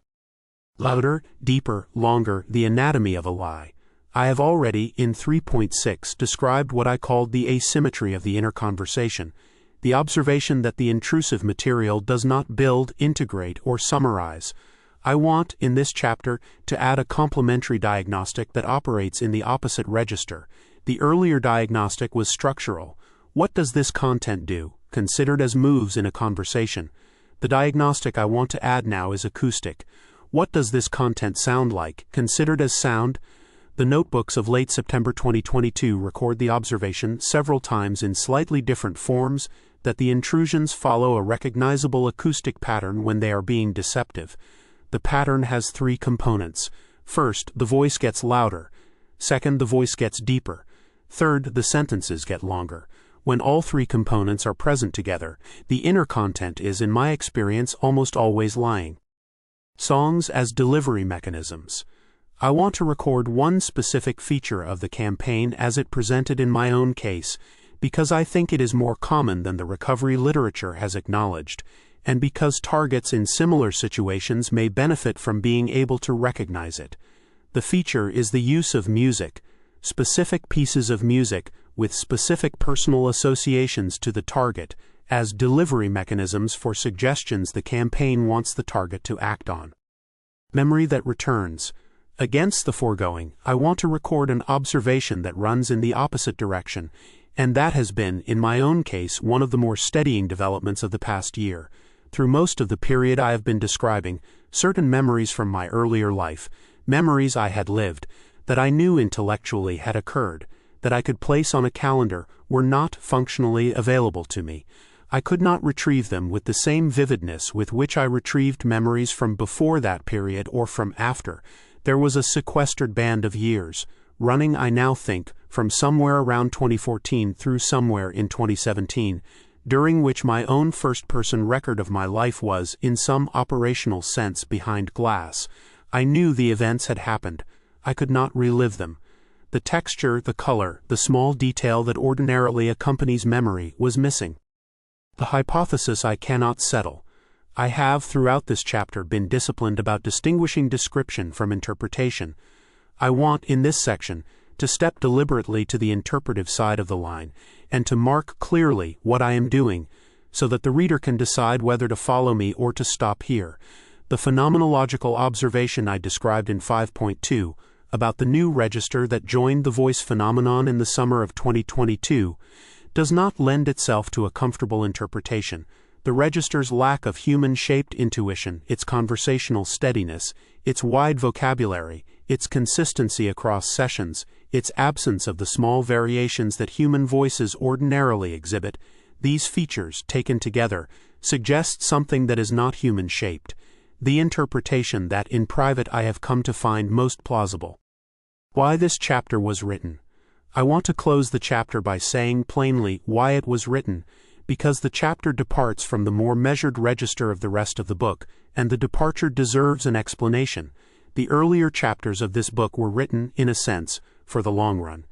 Louder, deeper, longer, the anatomy of a lie. I have already, in 3.6, described what I called the asymmetry of the inner conversation, the observation that the intrusive material does not build, integrate, or summarize. I want, in this chapter, to add a complementary diagnostic that operates in the opposite register. The earlier diagnostic was structural. What does this content do, considered as moves in a conversation? The diagnostic I want to add now is acoustic. What does this content sound like, considered as sound? The notebooks of late September 2022 record the observation several times in slightly different forms that the intrusions follow a recognizable acoustic pattern when they are being deceptive. The pattern has three components. First, the voice gets louder. Second, the voice gets deeper. Third, the sentences get longer. When all three components are present together, the inner content is, in my experience, almost always lying. Songs as delivery mechanisms. I want to record one specific feature of the campaign as it presented in my own case, because I think it is more common than the recovery literature has acknowledged, and because targets in similar situations may benefit from being able to recognize it. The feature is the use of music, specific pieces of music with specific personal associations to the target, as delivery mechanisms for suggestions the campaign wants the target to act on. Memory that returns. Against the foregoing, I want to record an observation that runs in the opposite direction, and that has been, in my own case, one of the more steadying developments of the past year. Through most of the period I have been describing, certain memories from my earlier life, memories I had lived, that I knew intellectually had occurred, that I could place on a calendar, were not functionally available to me. I could not retrieve them with the same vividness with which I retrieved memories from before that period or from after. There was a sequestered band of years, running, I now think, from somewhere around 2014 through somewhere in 2017, during which my own first-person record of my life was, in some operational sense, behind glass. I knew the events had happened. I could not relive them. The texture, the color, the small detail that ordinarily accompanies memory was missing. The hypothesis I cannot settle. I have, throughout this chapter, been disciplined about distinguishing description from interpretation. I want, in this section, to step deliberately to the interpretive side of the line, and to mark clearly what I am doing, so that the reader can decide whether to follow me or to stop here. The phenomenological observation I described in 5.2, about the new register that joined the voice phenomenon in the summer of 2022, does not lend itself to a comfortable interpretation. The register's lack of human-shaped intuition, its conversational steadiness, its wide vocabulary, its consistency across sessions, its absence of the small variations that human voices ordinarily exhibit, these features, taken together, suggest something that is not human-shaped, the interpretation that in private I have come to find most plausible. Why this chapter was written. I want to close the chapter by saying plainly why it was written, because the chapter departs from the more measured register of the rest of the book, and the departure deserves an explanation. The earlier chapters of this book were written, in a sense, for the long run.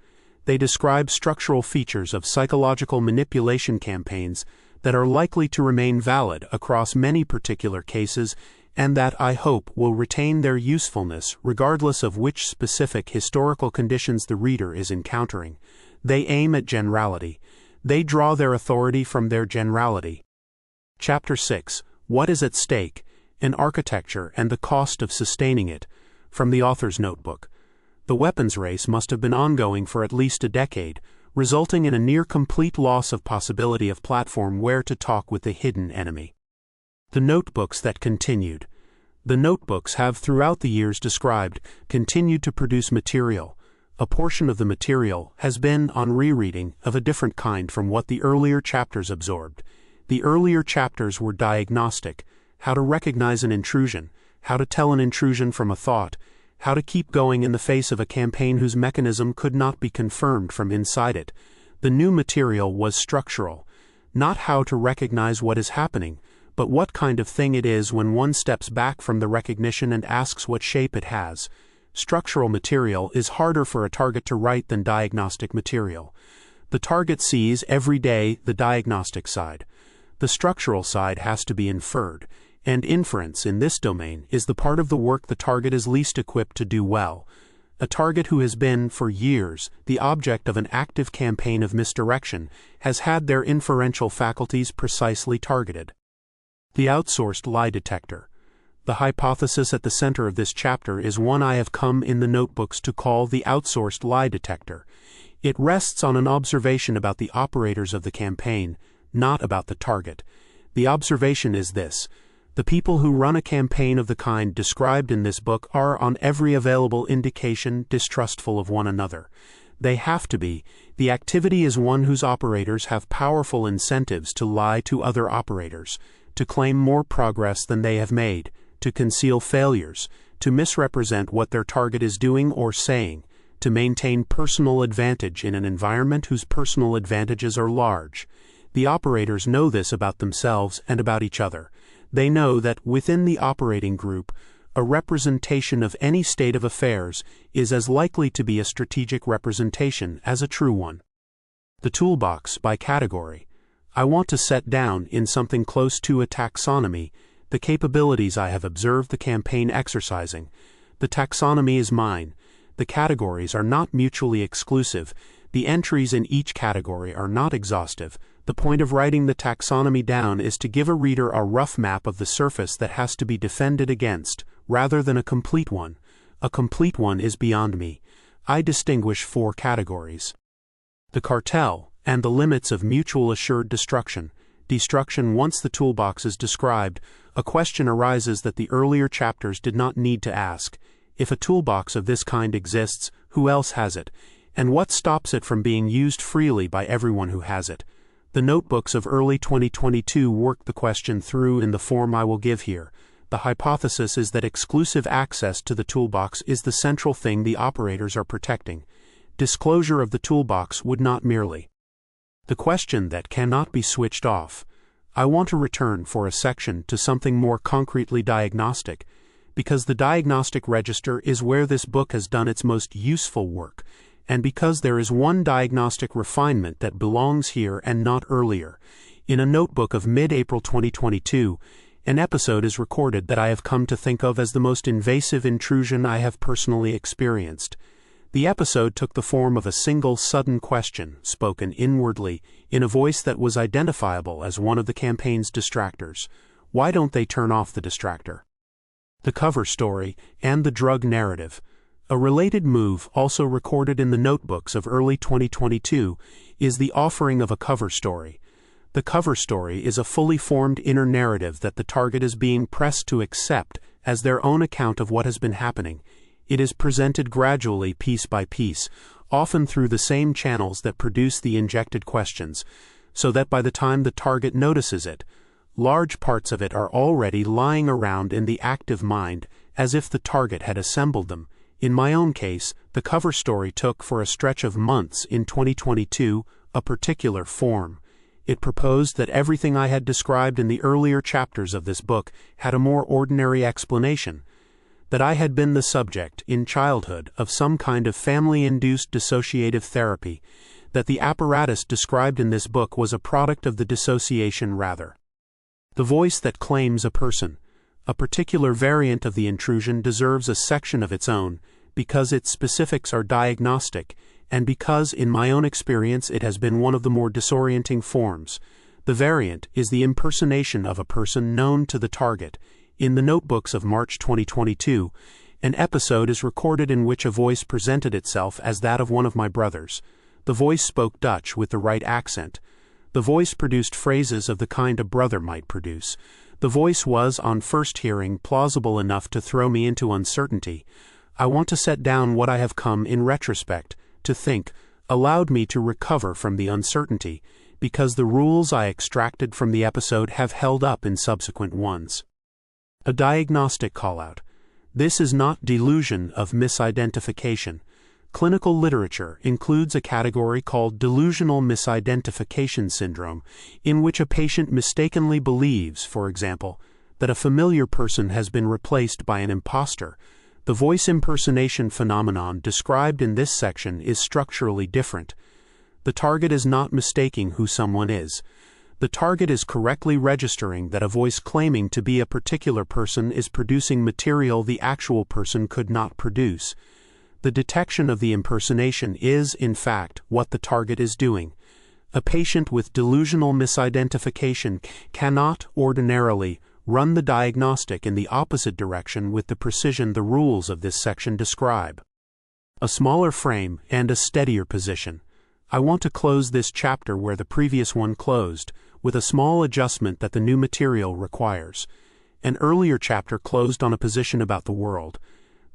They describe structural features of psychological manipulation campaigns that are likely to remain valid across many particular cases, and that I hope will retain their usefulness regardless of which specific historical conditions the reader is encountering. They aim at generality. They draw their authority from their generality. Chapter 6. What is at stake? An Architecture and the Cost of Sustaining It. From the author's notebook. The weapons race must have been ongoing for at least a decade, resulting in a near-complete loss of possibility of platform where to talk with the hidden enemy. The notebooks that continued. The notebooks have throughout the years described continued to produce material. A portion of the material has been, on rereading, of a different kind from what the earlier chapters absorbed. The earlier chapters were diagnostic, how to recognize an intrusion, how to tell an intrusion from a thought, how to keep going in the face of a campaign whose mechanism could not be confirmed from inside it. The new material was structural, not how to recognize what is happening, but what kind of thing it is when one steps back from the recognition and asks what shape it has. Structural material is harder for a target to write than diagnostic material. The target sees every day the diagnostic side. The structural side has to be inferred, and inference in this domain is the part of the work the target is least equipped to do well. A target who has been, for years, the object of an active campaign of misdirection has had their inferential faculties precisely targeted. The outsourced lie detector. The hypothesis at the center of this chapter is one I have come in the notebooks to call the outsourced lie detector. It rests on an observation about the operators of the campaign, not about the target. The observation is this: the people who run a campaign of the kind described in this book are on every available indication distrustful of one another. They have to be. The activity is one whose operators have powerful incentives to lie to other operators, to claim more progress than they have made, to conceal failures, to misrepresent what their target is doing or saying, to maintain personal advantage in an environment whose personal advantages are large. The operators know this about themselves and about each other. They know that within the operating group, a representation of any state of affairs is as likely to be a strategic representation as a true one. The toolbox by category. I want to set down, in something close to a taxonomy, the capabilities I have observed the campaign exercising. The taxonomy is mine. The categories are not mutually exclusive. The entries in each category are not exhaustive. The point of writing the taxonomy down is to give a reader a rough map of the surface that has to be defended against, rather than a complete one. A complete one is beyond me. I distinguish 4 categories. The cartel, and the limits of mutual assured destruction. Destruction. Once the toolbox is described, a question arises that the earlier chapters did not need to ask. If a toolbox of this kind exists, who else has it? And what stops it from being used freely by everyone who has it? The notebooks of early 2022 work the question through in the form I will give here. The hypothesis is that exclusive access to the toolbox is the central thing the operators are protecting. Disclosure of the toolbox would not merely. The question that cannot be switched off. I want to return for a section to something more concretely diagnostic, because the diagnostic register is where this book has done its most useful work, and because there is one diagnostic refinement that belongs here and not earlier. In a notebook of mid-April 2022, an episode is recorded that I have come to think of as the most invasive intrusion I have personally experienced. The episode took the form of a single sudden question, spoken inwardly, in a voice that was identifiable as one of the campaign's distractors. Why don't they turn off the distractor? The cover story, and the drug narrative. A related move, also recorded in the notebooks of early 2022, is the offering of a cover story. The cover story is a fully formed inner narrative that the target is being pressed to accept as their own account of what has been happening. It is presented gradually, piece by piece, often through the same channels that produce the injected questions, so that by the time the target notices it, large parts of it are already lying around in the active mind as if the target had assembled them. In my own case, the cover story took, for a stretch of months in 2022, a particular form. It proposed that everything I had described in the earlier chapters of this book had a more ordinary explanation, that I had been the subject, in childhood, of some kind of family-induced dissociative therapy, that the apparatus described in this book was a product of the dissociation rather. The voice that claims a person, a particular variant of the intrusion, deserves a section of its own, because its specifics are diagnostic, and because, in my own experience, it has been one of the more disorienting forms. The variant is the impersonation of a person known to the target. In the notebooks of March 2022, an episode is recorded in which a voice presented itself as that of one of my brothers. The voice spoke Dutch with the right accent. The voice produced phrases of the kind a brother might produce. The voice was, on first hearing, plausible enough to throw me into uncertainty. I want to set down what I have come, in retrospect, to think allowed me to recover from the uncertainty, because the rules I extracted from the episode have held up in subsequent ones. A diagnostic call-out. This is not delusion of misidentification. Clinical literature includes a category called delusional misidentification syndrome, in which a patient mistakenly believes, for example, that a familiar person has been replaced by an imposter. The voice impersonation phenomenon described in this section is structurally different. The target is not mistaking who someone is. The target is correctly registering that a voice claiming to be a particular person is producing material the actual person could not produce. The detection of the impersonation is, in fact, what the target is doing. A patient with delusional misidentification cannot, ordinarily, run the diagnostic in the opposite direction with the precision the rules of this section describe. A smaller frame and a steadier position. I want to close this chapter where the previous one closed, with a small adjustment that the new material requires. An earlier chapter closed on a position about the world.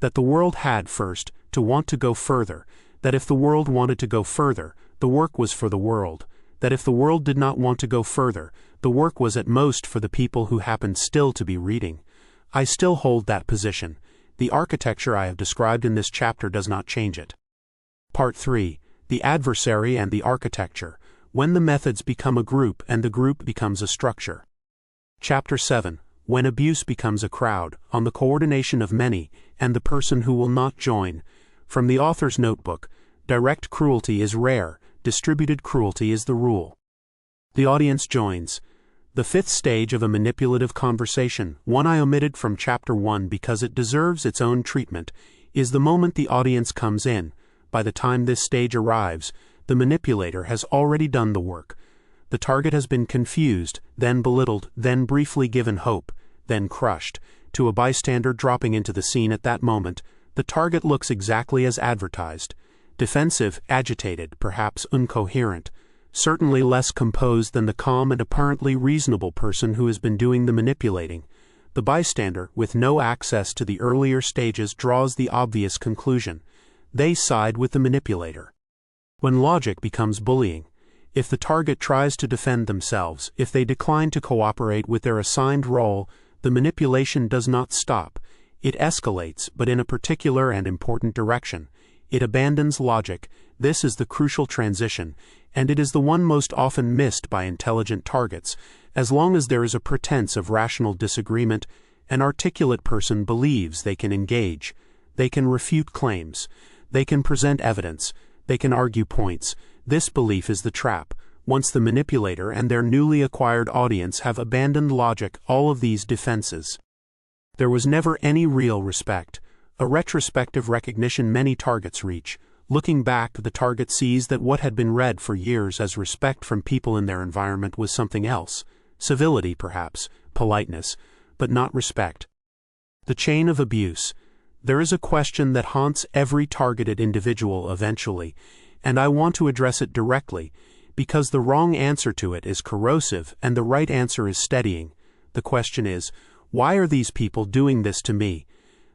That the world had, first, to want to go further. That if the world wanted to go further, the work was for the world. That if the world did not want to go further, the work was at most for the people who happened still to be reading. I still hold that position. The architecture I have described in this chapter does not change it. Part 3. The adversary and the architecture. When the methods become a group and the group becomes a structure. Chapter 7. When abuse becomes a crowd, on the coordination of many, and the person who will not join. From the author's notebook, direct cruelty is rare, distributed cruelty is the rule. The audience joins. The fifth stage of a manipulative conversation, one I omitted from Chapter 1 because it deserves its own treatment, is the moment the audience comes in. By the time this stage arrives, the manipulator has already done the work. The target has been confused, then belittled, then briefly given hope, then crushed. To a bystander dropping into the scene at that moment, the target looks exactly as advertised. Defensive, agitated, perhaps incoherent. Certainly less composed than the calm and apparently reasonable person who has been doing the manipulating. The bystander, with no access to the earlier stages, draws the obvious conclusion. They side with the manipulator. When logic becomes bullying, if the target tries to defend themselves, if they decline to cooperate with their assigned role, the manipulation does not stop. It escalates, but in a particular and important direction. It abandons logic. This is the crucial transition, and it is the one most often missed by intelligent targets. As long as there is a pretense of rational disagreement, an articulate person believes they can engage. They can refute claims. They can present evidence. They can argue points. This belief is the trap. Once the manipulator and their newly acquired audience have abandoned logic, all of these defenses. There was never any real respect. A retrospective recognition many targets reach. Looking back, the target sees that what had been read for years as respect from people in their environment was something else. Civility, perhaps, politeness, but not respect. The chain of abuse. There is a question that haunts every targeted individual eventually, and I want to address it directly, because the wrong answer to it is corrosive and the right answer is steadying. The question is, why are these people doing this to me?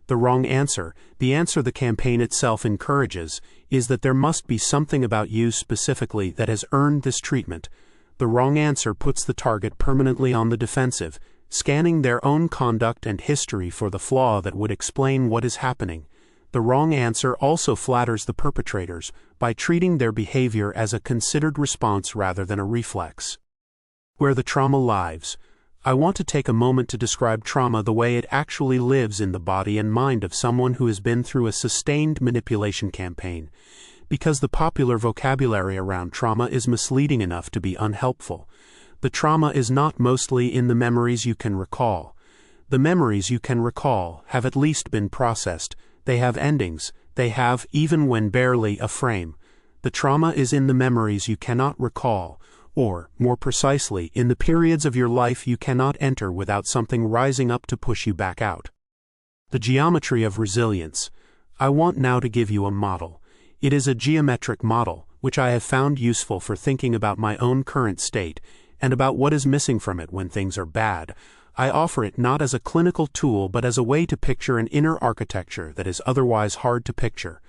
The wrong answer, the answer the campaign itself encourages, is that there must be something about you specifically that has earned this treatment. The wrong answer puts the target permanently on the defensive, scanning their own conduct and history for the flaw that would explain what is happening. The wrong answer also flatters the perpetrators by treating their behavior as a considered response rather than a reflex. Where the trauma lives. I want to take a moment to describe trauma the way it actually lives in the body and mind of someone who has been through a sustained manipulation campaign, because the popular vocabulary around trauma is misleading enough to be unhelpful. The trauma is not mostly in the memories you can recall. The memories you can recall have at least been processed. They have endings. They have, even when barely, a frame. The trauma is in the memories you cannot recall, or, more precisely, in the periods of your life you cannot enter without something rising up to push you back out. The geometry of resilience. I want now to give you a model. It is a geometric model, which I have found useful for thinking about my own current state, and about what is missing from it when things are bad. I offer it not as a clinical tool but as a way to picture an inner architecture that is otherwise hard to picture.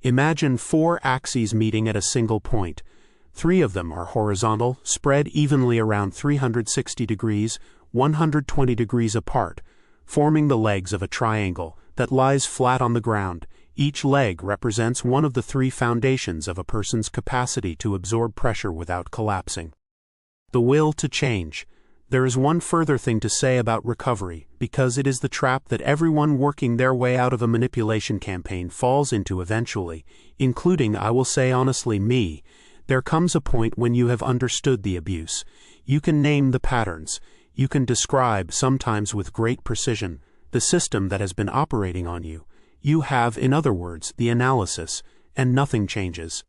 Imagine 4 axes meeting at a single point. 3 of them are horizontal, spread evenly around 360 degrees, 120 degrees apart, forming the legs of a triangle that lies flat on the ground. Each leg represents one of the 3 foundations of a person's capacity to absorb pressure without collapsing. The will to change. There is one further thing to say about recovery, because it is the trap that everyone working their way out of a manipulation campaign falls into eventually, including, I will say honestly, me. There comes a point when you have understood the abuse. You can name the patterns. You can describe, sometimes with great precision, the system that has been operating on you. You have, in other words, the analysis, and nothing changes.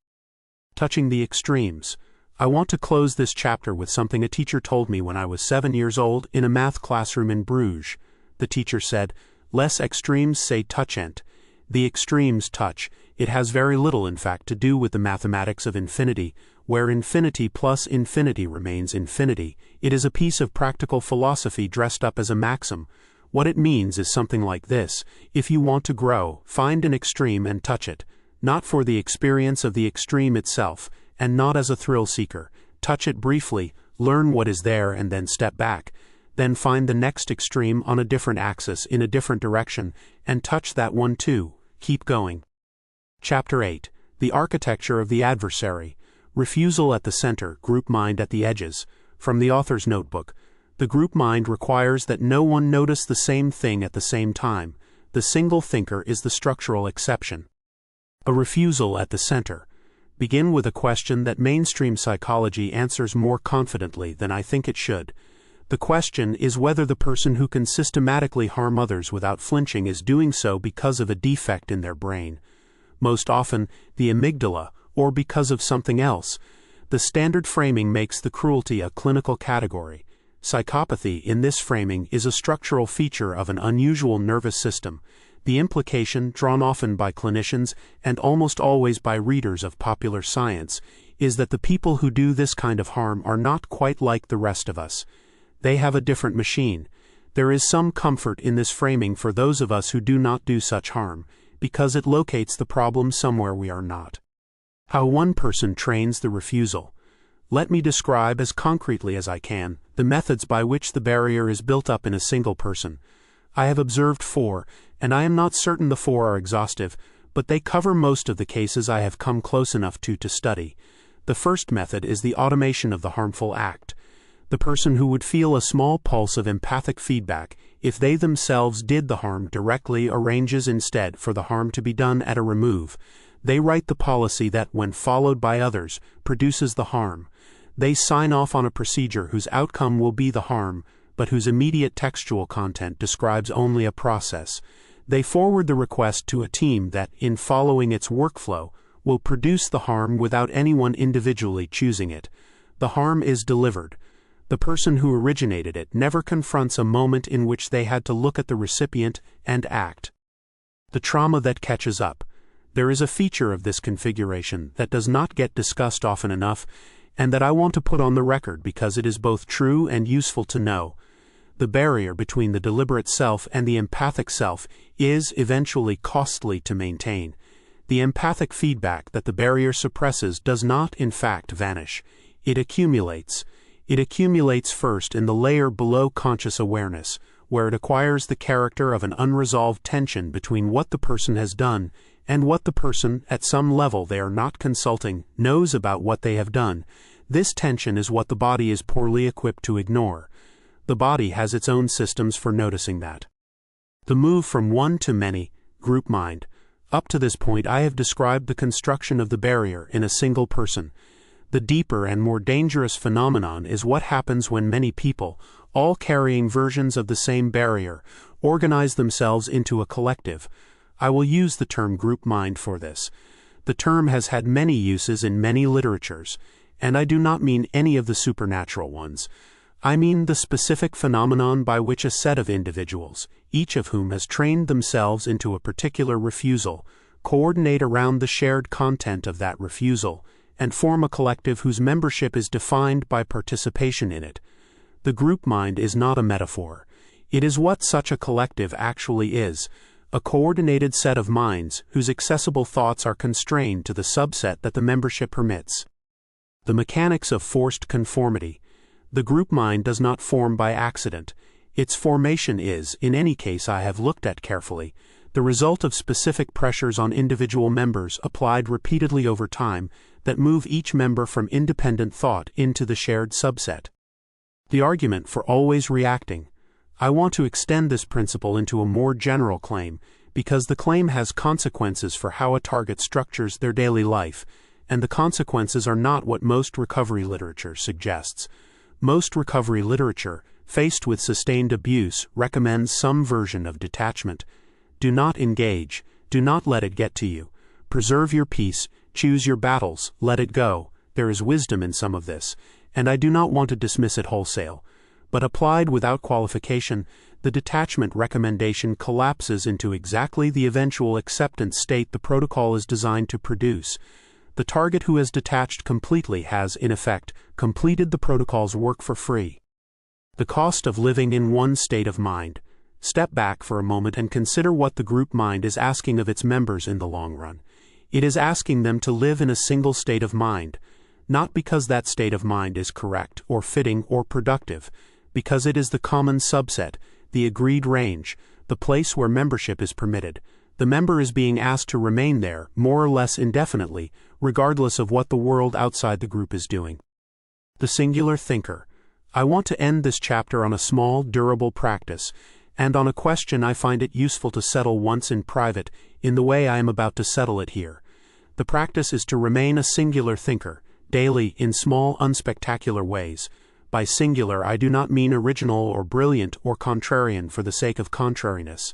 Touching the extremes. I want to close this chapter with something a teacher told me when I was 7 years old in a math classroom in Bruges. The teacher said, "Les extremes say touchent." The extremes touch. It has very little, in fact, to do with the mathematics of infinity, where infinity plus infinity remains infinity. It is a piece of practical philosophy dressed up as a maxim. What it means is something like this: if you want to grow, find an extreme and touch it. Not for the experience of the extreme itself, and not as a thrill seeker. Touch it briefly, learn what is there, and then step back. Then find the next extreme on a different axis in a different direction, and touch that one too. Keep going. Chapter 8. The Architecture of the Adversary. Refusal at the center, group mind at the edges. From the author's notebook. The group mind requires that no one notice the same thing at the same time. The single thinker is the structural exception. A refusal at the center. Begin with a question that mainstream psychology answers more confidently than I think it should. The question is whether the person who can systematically harm others without flinching is doing so because of a defect in their brain. Most often, the amygdala, or because of something else. The standard framing makes the cruelty a clinical category. Psychopathy, in this framing, is a structural feature of an unusual nervous system. The implication, drawn often by clinicians and almost always by readers of popular science, is that the people who do this kind of harm are not quite like the rest of us. They have a different machine. There is some comfort in this framing for those of us who do not do such harm, because it locates the problem somewhere we are not. How one person trains the refusal. Let me describe as concretely as I can the methods by which the barrier is built up in a single person. I have observed 4, and I am not certain the 4 are exhaustive, but they cover most of the cases I have come close enough to study. The first method is the automation of the harmful act. The person who would feel a small pulse of empathic feedback if they themselves did the harm directly arranges instead for the harm to be done at a remove. They write the policy that, when followed by others, produces the harm. They sign off on a procedure whose outcome will be the harm, but whose immediate textual content describes only a process. They forward the request to a team that, in following its workflow, will produce the harm without anyone individually choosing it. The harm is delivered. The person who originated it never confronts a moment in which they had to look at the recipient and act. The trauma that catches up. There is a feature of this configuration that does not get discussed often enough, and that I want to put on the record because it is both true and useful to know. the barrier between the deliberate self and the empathic self, is eventually costly to maintain. The empathic feedback that the barrier suppresses does not, in fact, vanish. It accumulates. It accumulates first in the layer below conscious awareness, where it acquires the character of an unresolved tension between what the person has done and what the person, at some level they are not consulting, knows about what they have done. This tension is what the body is poorly equipped to ignore. The body has its own systems for noticing that. The move from one to many, group mind. Up to this point I have described the construction of the barrier in a single person. The deeper and more dangerous phenomenon is what happens when many people, all carrying versions of the same barrier, organize themselves into a collective. I will use the term group mind for this. The term has had many uses in many literatures, and I do not mean any of the supernatural ones. I mean the specific phenomenon by which a set of individuals, each of whom has trained themselves into a particular refusal, coordinate around the shared content of that refusal, and form a collective whose membership is defined by participation in it. The group mind is not a metaphor. It is what such a collective actually is, a coordinated set of minds whose accessible thoughts are constrained to the subset that the membership permits. The mechanics of forced conformity. The group mind does not form by accident. Its formation is, in any case I have looked at carefully, the result of specific pressures on individual members applied repeatedly over time that move each member from independent thought into the shared subset. The argument for always reacting. I want to extend this principle into a more general claim, because the claim has consequences for how a target structures their daily life, and the consequences are not what most recovery literature suggests. Most recovery literature, faced with sustained abuse, recommends some version of detachment. Do not engage. Do not let it get to you. Preserve your peace. Choose your battles. Let it go. There is wisdom in some of this, and I do not want to dismiss it wholesale. But applied without qualification, the detachment recommendation collapses into exactly the eventual acceptance state the protocol is designed to produce. The target who has detached completely has, in effect, completed the protocol's work for free. The cost of living in one state of mind. Step back for a moment and consider what the group mind is asking of its members in the long run. It is asking them to live in a single state of mind, not because that state of mind is correct or fitting or productive, because it is the common subset, the agreed range, the place where membership is permitted. The member is being asked to remain there, more or less indefinitely, regardless of what the world outside the group is doing. The singular thinker. I want to end this chapter on a small, durable practice, and on a question I find it useful to settle once in private, in the way I am about to settle it here. The practice is to remain a singular thinker, daily, in small, unspectacular ways. By singular I do not mean original or brilliant or contrarian for the sake of contrariness.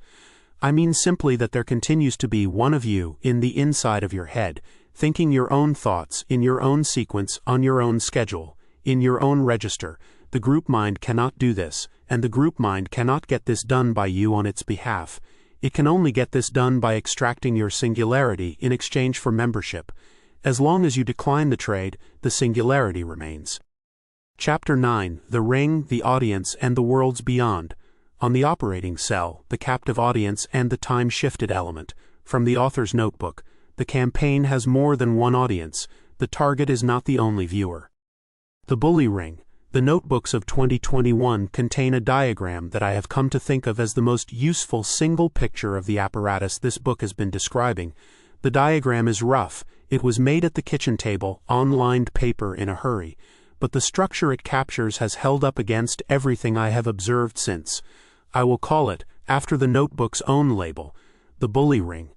I mean simply that there continues to be one of you in the inside of your head, thinking your own thoughts, in your own sequence, on your own schedule, in your own register. The group mind cannot do this, and the group mind cannot get this done by you on its behalf. It can only get this done by extracting your singularity in exchange for membership. As long as you decline the trade, the singularity remains. Chapter 9. The Ring, the Audience, and the Worlds Beyond. On the Operating Cell, the Captive Audience, and the Time-Shifted Element. From the author's notebook. The campaign has more than one audience. The target is not the only viewer. The Bully Ring. The notebooks of 2021 contain a diagram that I have come to think of as the most useful single picture of the apparatus this book has been describing. The diagram is rough. It was made at the kitchen table, on lined paper in a hurry, but the structure it captures has held up against everything I have observed since. I will call it, after the notebook's own label, the Bully Ring.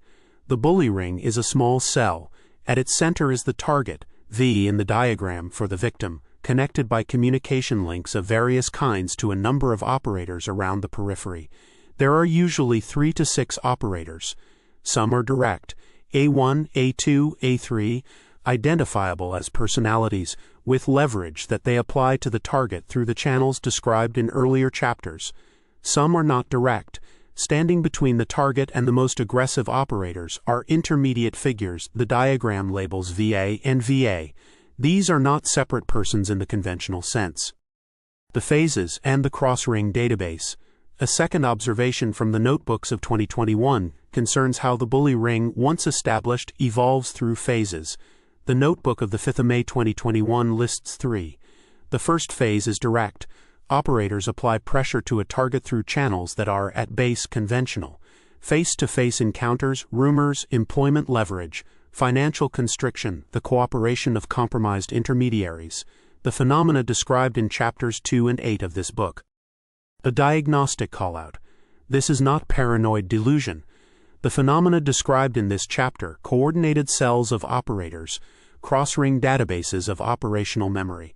The Bully Ring is a small cell. At its center is the target, V in the diagram, for the victim, connected by communication links of various kinds to a number of operators around the periphery. There are usually 3 to 6 operators. Some are direct, A1, A2, A3, identifiable as personalities, with leverage that they apply to the target through the channels described in earlier chapters. Some are not direct. Standing between the target and the most aggressive operators are intermediate figures the diagram labels VA and VA. These are not separate persons in the conventional sense. the phases, and the cross-ring database. A second observation from the notebooks of 2021 concerns how the bully ring, once established, evolves through phases. The notebook of the 5th of May 2021 lists 3. The first phase is direct. Operators apply pressure to a target through channels that are, at base, conventional. Face-to-face encounters, rumors, employment leverage, financial constriction, the cooperation of compromised intermediaries, the phenomena described in chapters 2 and 8 of this book. A diagnostic callout. This is not paranoid delusion. The phenomena described in this chapter, coordinated cells of operators, cross-ring databases of operational memory,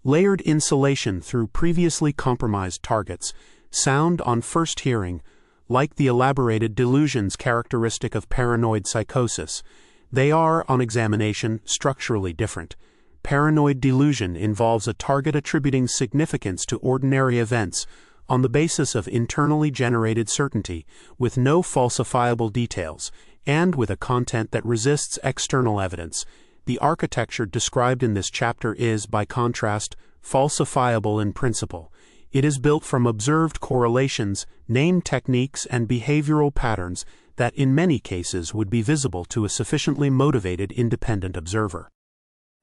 layered insulation through previously compromised targets, sound on first hearing, like the elaborated delusions characteristic of paranoid psychosis. They are, on examination, structurally different. Paranoid delusion involves a target attributing significance to ordinary events on the basis of internally generated certainty, with no falsifiable details, and with a content that resists external evidence. The architecture described in this chapter is, by contrast, falsifiable in principle. It is built from observed correlations, named techniques, and behavioral patterns that in many cases would be visible to a sufficiently motivated independent observer.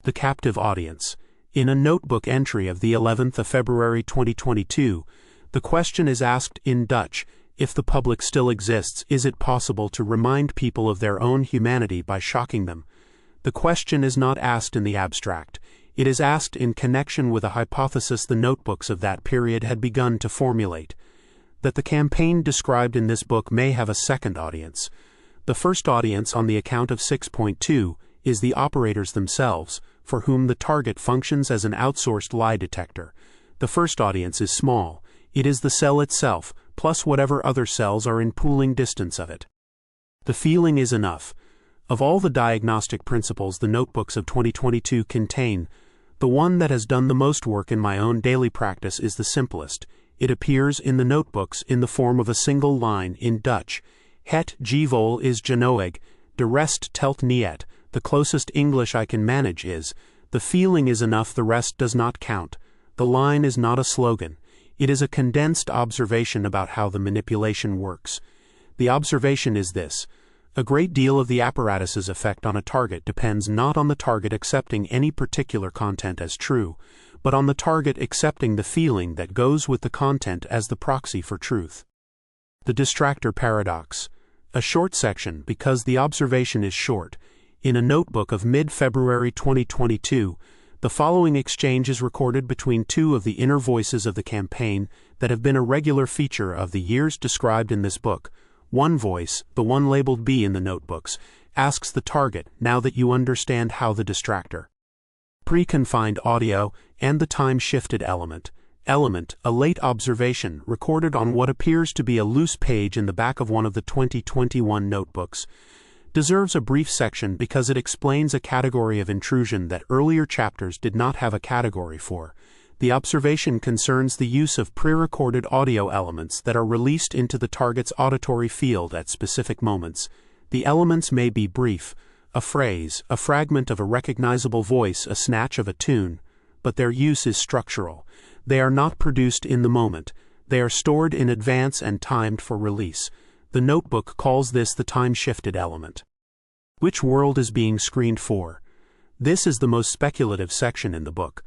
The captive audience. In a notebook entry of the 11th of February 2022, the question is asked in Dutch: if the public still exists, is it possible to remind people of their own humanity by shocking them? The question is not asked in the abstract. It is asked in connection with a hypothesis the notebooks of that period had begun to formulate: that the campaign described in this book may have a second audience. The first audience, on the account of 6.2, is the operators themselves, for whom the target functions as an outsourced lie detector. The first audience is small. It is the cell itself, plus whatever other cells are in pooling distance of it. The feeling is enough. Of all the diagnostic principles the notebooks of 2022 contain, the one that has done the most work in my own daily practice is the simplest. It appears in the notebooks in the form of a single line in Dutch: Het gevoel is genoeg, de rest telt niet. The closest English I can manage is, the feeling is enough, the rest does not count. The line is not a slogan. It is a condensed observation about how the manipulation works. The observation is this: a great deal of the apparatus's effect on a target depends not on the target accepting any particular content as true, but on the target accepting the feeling that goes with the content as the proxy for truth. The distractor paradox. A short section because the observation is short. In a notebook of mid-February 2022, the following exchange is recorded between two of the inner voices of the campaign that have been a regular feature of the years described in this book. One voice, the one labeled B in the notebooks, asks the target, now that you understand how the distractor. Pre-confined audio, and the time-shifted element. Element, a late observation, recorded on what appears to be a loose page in the back of one of the 2021 notebooks, deserves a brief section because it explains a category of intrusion that earlier chapters did not have a category for. The observation concerns the use of pre-recorded audio elements that are released into the target's auditory field at specific moments. The elements may be brief, a phrase, a fragment of a recognizable voice, a snatch of a tune, but their use is structural. They are not produced in the moment. They are stored in advance and timed for release. The notebook calls this the time-shifted element. Which world is being screened for? This is the most speculative section in the book.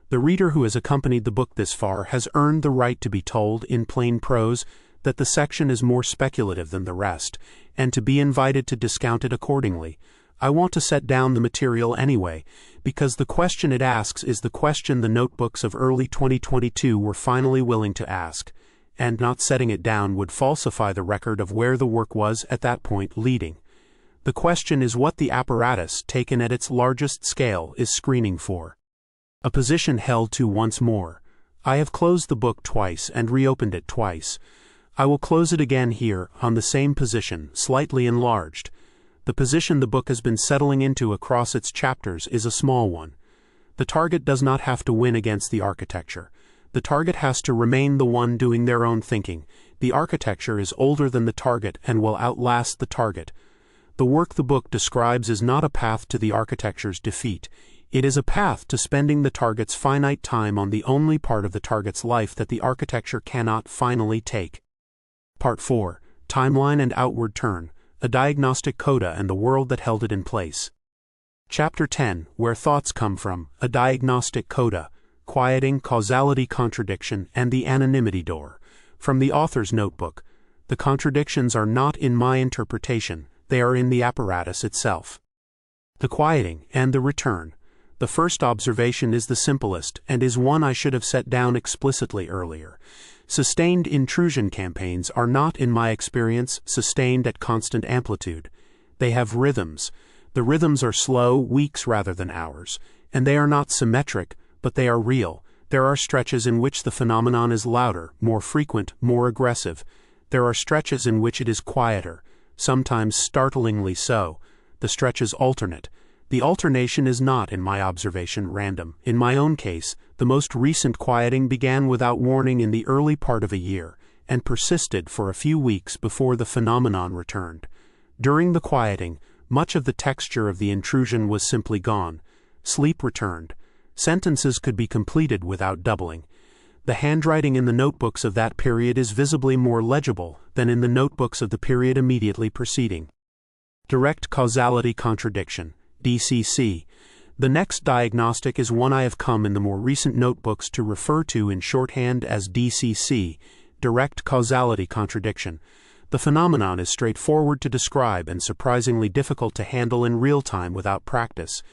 The reader who has accompanied the book this far has earned the right to be told, in plain prose, that the section is more speculative than the rest, and to be invited to discount it accordingly. I want to set down the material anyway, because the question it asks is the question the notebooks of early 2022 were finally willing to ask, and not setting it down would falsify the record of where the work was at that point leading. The question is what the apparatus, taken at its largest scale, is screening for. A position held to once more. I have closed the book twice and reopened it twice. I will close it again here, on the same position, slightly enlarged. The position the book has been settling into across its chapters is a small one. The target does not have to win against the architecture. The target has to remain the one doing their own thinking. The architecture is older than the target and will outlast the target. The work the book describes is not a path to the architecture's defeat. It is a path to spending the target's finite time on the only part of the target's life that the architecture cannot finally take. Part 4. Timeline and Outward Turn, a Diagnostic Coda and the World that Held it in Place. Chapter 10, Where Thoughts Come From, a Diagnostic Coda, Quieting, Causality, Contradiction, and the Anonymity Door. From the author's notebook. The contradictions are not in my interpretation, they are in the apparatus itself. The quieting and the return. The first observation is the simplest, and is one I should have set down explicitly earlier. Sustained intrusion campaigns are not, in my experience, sustained at constant amplitude. They have rhythms. The rhythms are slow, weeks rather than hours, and they are not symmetric, but they are real. There are stretches in which the phenomenon is louder, more frequent, more aggressive. There are stretches in which it is quieter, sometimes startlingly so. The stretches alternate. The alternation is not, in my observation, random. In my own case, the most recent quieting began without warning in the early part of a year, and persisted for a few weeks before the phenomenon returned. During the quieting, much of the texture of the intrusion was simply gone. Sleep returned. Sentences could be completed without doubling. The handwriting in the notebooks of that period is visibly more legible than in the notebooks of the period immediately preceding. Direct Causality Contradiction, DCC. The next diagnostic is one I have come in the more recent notebooks to refer to in shorthand as DCC, Direct Causality Contradiction. The phenomenon is straightforward to describe and surprisingly difficult to handle in real time without practice.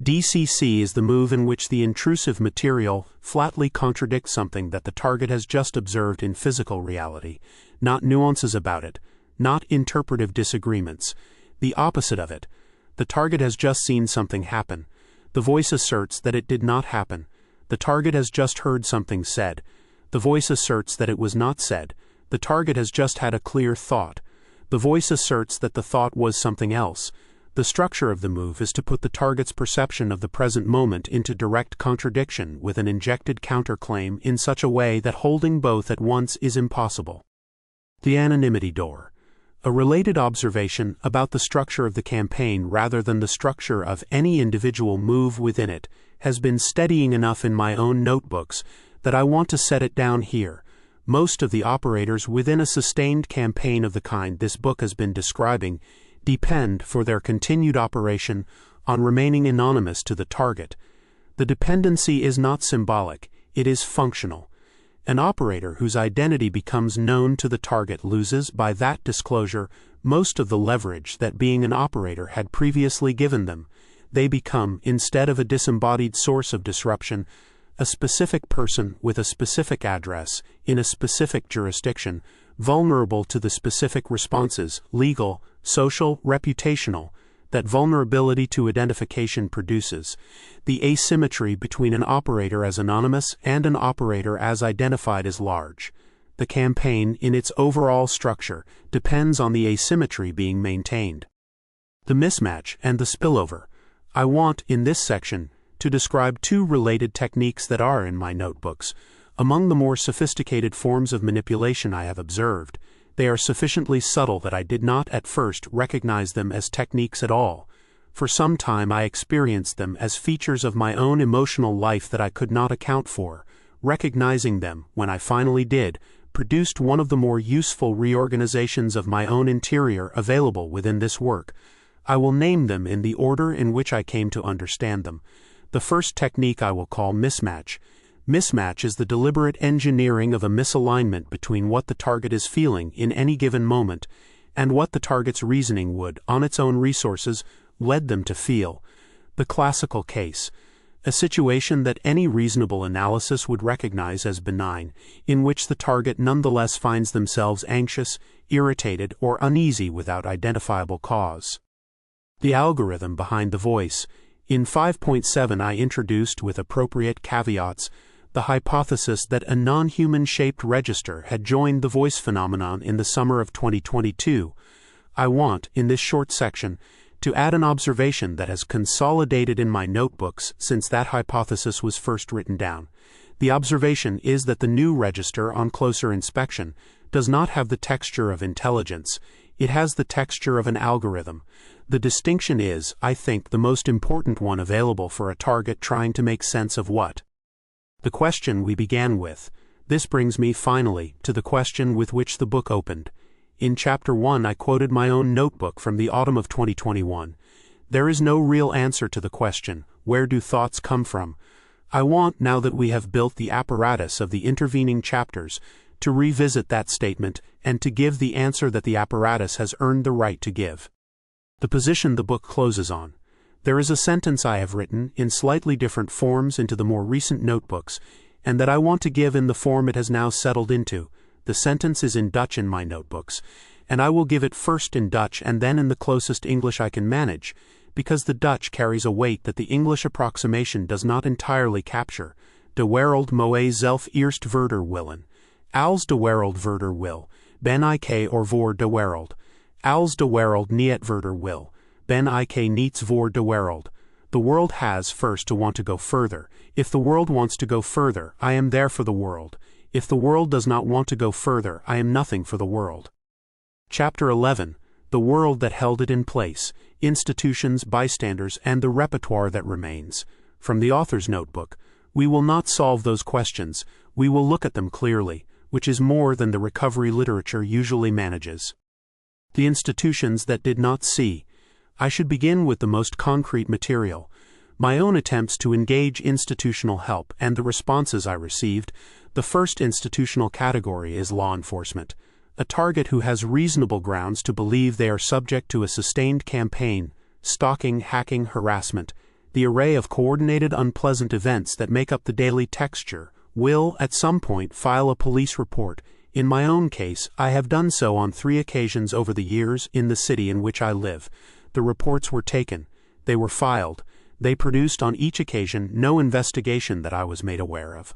DCC is the move in which the intrusive material flatly contradicts something that the target has just observed in physical reality, not nuances about it, not interpretive disagreements. The opposite of it. The target has just seen something happen. The voice asserts that it did not happen. The target has just heard something said. The voice asserts that it was not said. The target has just had a clear thought. The voice asserts that the thought was something else. The structure of the move is to put the target's perception of the present moment into direct contradiction with an injected counterclaim in such a way that holding both at once is impossible. The Anonymity Door. A related observation about the structure of the campaign rather than the structure of any individual move within it has been steadying enough in my own notebooks that I want to set it down here. Most of the operators within a sustained campaign of the kind this book has been describing depend for their continued operation on remaining anonymous to the target. The dependency is not symbolic, it is functional. An operator whose identity becomes known to the target loses, by that disclosure, most of the leverage that being an operator had previously given them. They become, instead of a disembodied source of disruption, a specific person with a specific address, in a specific jurisdiction, vulnerable to the specific responses, legal, social, reputational, that vulnerability to identification produces. The asymmetry between an operator as anonymous and an operator as identified is large. The campaign, in its overall structure, depends on the asymmetry being maintained. The mismatch and the spillover. I want, in this section, to describe two related techniques that are in my notebooks. Among the more sophisticated forms of manipulation I have observed, they are sufficiently subtle that I did not at first recognize them as techniques at all. For some time I experienced them as features of my own emotional life that I could not account for. Recognizing them, when I finally did, produced one of the more useful reorganizations of my own interior available within this work. I will name them in the order in which I came to understand them. The first technique I will call mismatch. Mismatch is the deliberate engineering of a misalignment between what the target is feeling in any given moment and what the target's reasoning would, on its own resources, lead them to feel. The classical case. A situation that any reasonable analysis would recognize as benign, in which the target nonetheless finds themselves anxious, irritated, or uneasy without identifiable cause. The algorithm behind the voice. In 5.7 I introduced, with appropriate caveats, the hypothesis that a non-human shaped register had joined the voice phenomenon in the summer of 2022. I want, in this short section, to add an observation that has consolidated in my notebooks since that hypothesis was first written down. The observation is that the new register, on closer inspection, does not have the texture of intelligence. It has the texture of an algorithm. The distinction is, I think, the most important one available for a target trying to make sense of what? The question we began with. This brings me, finally, to the question with which the book opened. In Chapter 1 I quoted my own notebook from the autumn of 2021. There is no real answer to the question, where do thoughts come from? I want, now that we have built the apparatus of the intervening chapters, to revisit that statement and to give the answer that the apparatus has earned the right to give. The position the book closes on. There is a sentence I have written in slightly different forms into the more recent notebooks, and that I want to give in the form it has now settled into. The sentence is in Dutch in my notebooks, and I will give it first in Dutch and then in the closest English I can manage, because the Dutch carries a weight that the English approximation does not entirely capture. De wereld moe zelf eerst verder willen. Als de wereld verder wil, ben ik or voor de wereld. Als de wereld niet verder wil, ben ik niets voor de wereld. The world has first to want to go further. If the world wants to go further, I am there for the world. If the world does not want to go further, I am nothing for the world. Chapter 11. The world that held it in place, institutions, bystanders, and the repertoire that remains. From the author's notebook. We will not solve those questions, we will look at them clearly, which is more than the recovery literature usually manages. The institutions that did not see. I should begin with the most concrete material. My own attempts to engage institutional help and the responses I received. The first institutional category is law enforcement. A target who has reasonable grounds to believe they are subject to a sustained campaign, stalking, hacking, harassment, the array of coordinated unpleasant events that make up the daily texture, will, at some point, file a police report. In my own case, I have done so on 3 occasions over the years in the city in which I live. The reports were taken. They were filed. They produced on each occasion no investigation that I was made aware of.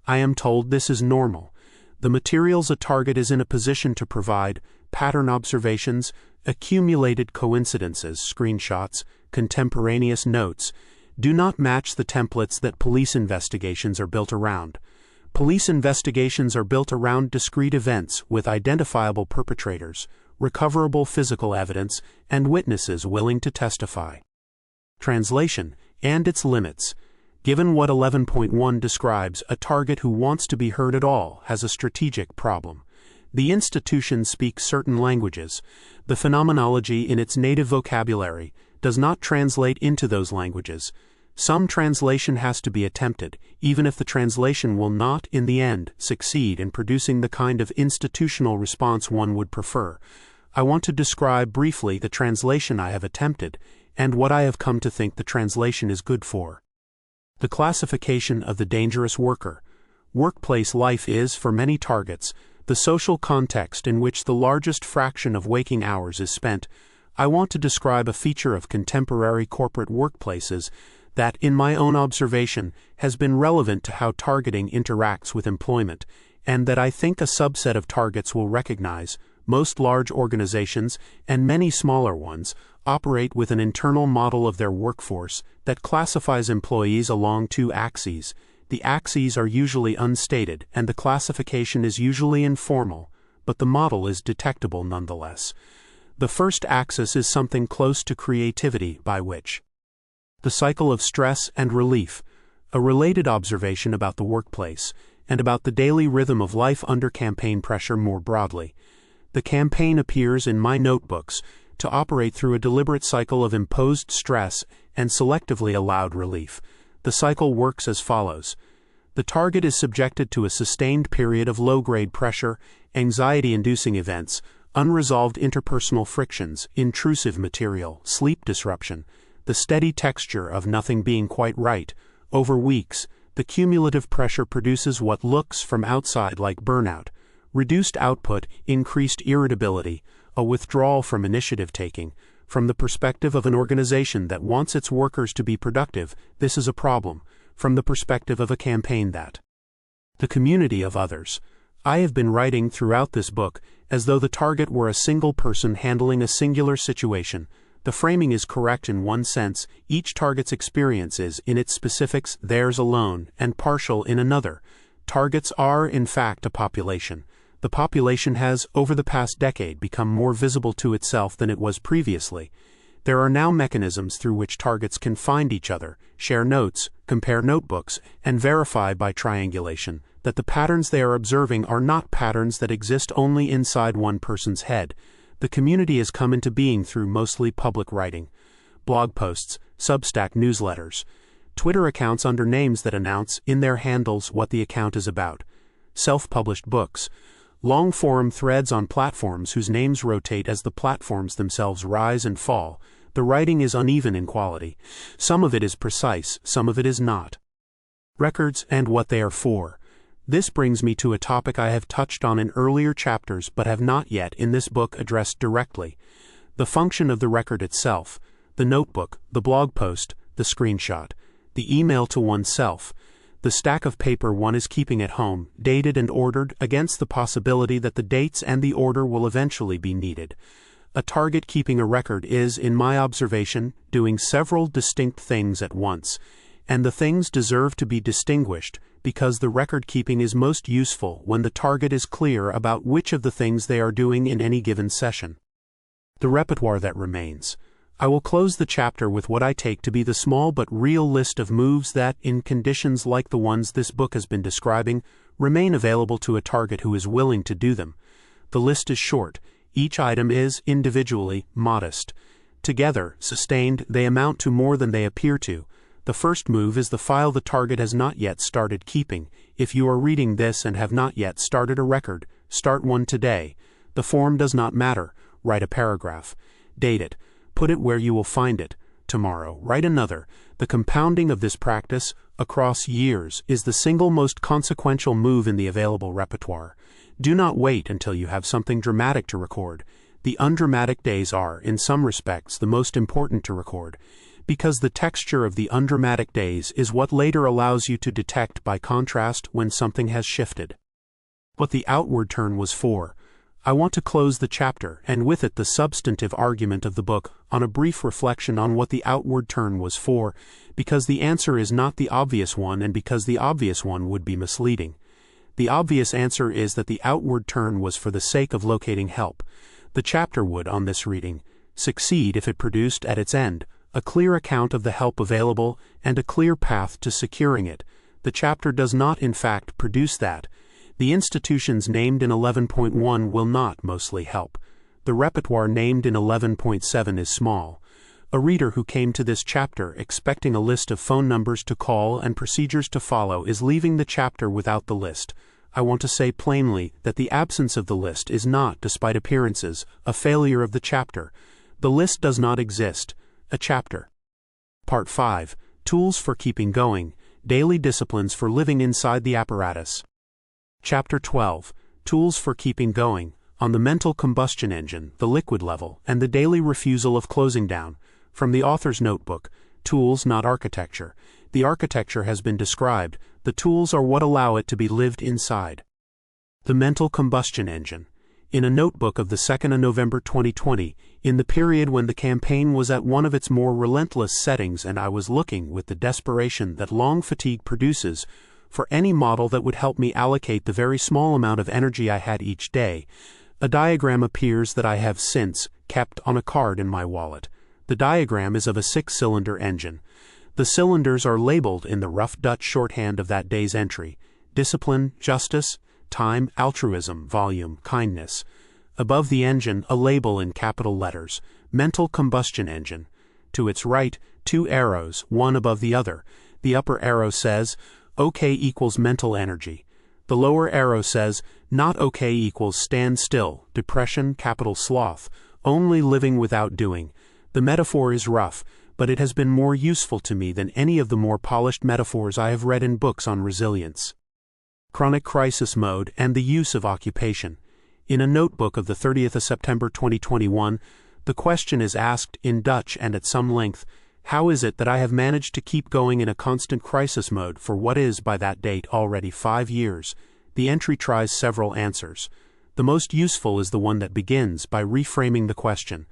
I am told this is normal. The materials a target is in a position to provide, pattern observations, accumulated coincidences, screenshots, contemporaneous notes, do not match the templates that police investigations are built around. Police investigations are built around discrete events with identifiable perpetrators, recoverable physical evidence, and witnesses willing to testify. Translation, and its limits. Given what 11.1 describes, a target who wants to be heard at all has a strategic problem. The institution speaks certain languages. The phenomenology in its native vocabulary does not translate into those languages. Some translation has to be attempted, even if the translation will not, in the end, succeed in producing the kind of institutional response one would prefer. I want to describe briefly the translation I have attempted, and what I have come to think the translation is good for. The classification of the dangerous worker. Workplace life is, for many targets, the social context in which the largest fraction of waking hours is spent. I want to describe a feature of contemporary corporate workplaces that, in my own observation, has been relevant to how targeting interacts with employment, and that I think a subset of targets will recognize. Most large organizations, and many smaller ones, operate with an internal model of their workforce that classifies employees along 2 axes. The axes are usually unstated, and the classification is usually informal, but the model is detectable nonetheless. The first axis is something close to creativity, by which the cycle of stress and relief, a related observation about the workplace, and about the daily rhythm of life under campaign pressure more broadly. The campaign appears in my notebooks to operate through a deliberate cycle of imposed stress and selectively allowed relief. The cycle works as follows. The target is subjected to a sustained period of low-grade pressure, anxiety-inducing events, unresolved interpersonal frictions, intrusive material, sleep disruption, the steady texture of nothing being quite right. Over weeks, the cumulative pressure produces what looks from outside like burnout, reduced output, increased irritability, a withdrawal from initiative-taking. From the perspective of an organization that wants its workers to be productive, this is a problem. From the perspective of a campaign that the community of others. I have been writing throughout this book as though the target were a single person handling a singular situation. The framing is correct in one sense. Each target's experience is, in its specifics, theirs alone, and partial in another. Targets are, in fact, a population. The population has, over the past decade, become more visible to itself than it was previously. There are now mechanisms through which targets can find each other, share notes, compare notebooks, and verify by triangulation that the patterns they are observing are not patterns that exist only inside one person's head. The community has come into being through mostly public writing, blog posts, Substack newsletters, Twitter accounts under names that announce in their handles what the account is about, self-published books, long forum threads on platforms whose names rotate as the platforms themselves rise and fall. The writing is uneven in quality. Some of it is precise, some of it is not. Records and what they are for. This brings me to a topic I have touched on in earlier chapters but have not yet in this book addressed directly. The function of the record itself, the notebook, the blog post, the screenshot, the email to oneself, the stack of paper one is keeping at home, dated and ordered against the possibility that the dates and the order will eventually be needed. A target keeping a record is, in my observation, doing several distinct things at once, and the things deserve to be distinguished because the record keeping is most useful when the target is clear about which of the things they are doing in any given session. The repertoire that remains. I will close the chapter with what I take to be the small but real list of moves that, in conditions like the ones this book has been describing, remain available to a target who is willing to do them. The list is short. Each item is, individually, modest. Together, sustained, they amount to more than they appear to. The first move is the file the target has not yet started keeping. If you are reading this and have not yet started a record, start one today. The form does not matter. Write a paragraph. Date it. Put it where you will find it. Tomorrow, write another. The compounding of this practice, across years, is the single most consequential move in the available repertoire. Do not wait until you have something dramatic to record. The undramatic days are, in some respects, the most important to record, because the texture of the undramatic days is what later allows you to detect by contrast when something has shifted. What the outward turn was for. I want to close the chapter, and with it the substantive argument of the book, on a brief reflection on what the outward turn was for, because the answer is not the obvious one and because the obvious one would be misleading. The obvious answer is that the outward turn was for the sake of locating help. The chapter would, on this reading, succeed if it produced at its end a clear account of the help available and a clear path to securing it. The chapter does not, in fact, produce that. The institutions named in 11.1 will not mostly help. The repertoire named in 11.7 is small. A reader who came to this chapter expecting a list of phone numbers to call and procedures to follow is leaving the chapter without the list. I want to say plainly that the absence of the list is not, despite appearances, a failure of the chapter. The list does not exist. A chapter. Part 5. Tools for Keeping Going. Daily Disciplines for Living Inside the Apparatus. Chapter 12. Tools for Keeping Going. On the mental combustion engine, the liquid level, and the daily refusal of closing down. From the author's notebook. Tools, not architecture. The architecture has been described. The tools are what allow it to be lived inside. The mental combustion engine. In a notebook of the 2nd of November 2020, in the period when the campaign was at one of its more relentless settings and I was looking, with the desperation that long fatigue produces, for any model that would help me allocate the very small amount of energy I had each day, a diagram appears that I have since kept on a card in my wallet. The diagram is of a 6-cylinder engine. The cylinders are labeled in the rough Dutch shorthand of that day's entry: discipline, justice, time, altruism, volume, kindness. Above the engine, a label in capital letters: mental combustion engine. To its right, 2 arrows, one above the other. The upper arrow says, OK equals mental energy. The lower arrow says, not OK equals stand still, depression, capital sloth, only living without doing. The metaphor is rough, but it has been more useful to me than any of the more polished metaphors I have read in books on resilience. Chronic crisis mode and the use of occupation. In a notebook of the 30th of September 2021, the question is asked in Dutch and at some length, how is it that I have managed to keep going in a constant crisis mode for what is, by that date, already 5 years? The entry tries several answers. The most useful is the one that begins by reframing the question.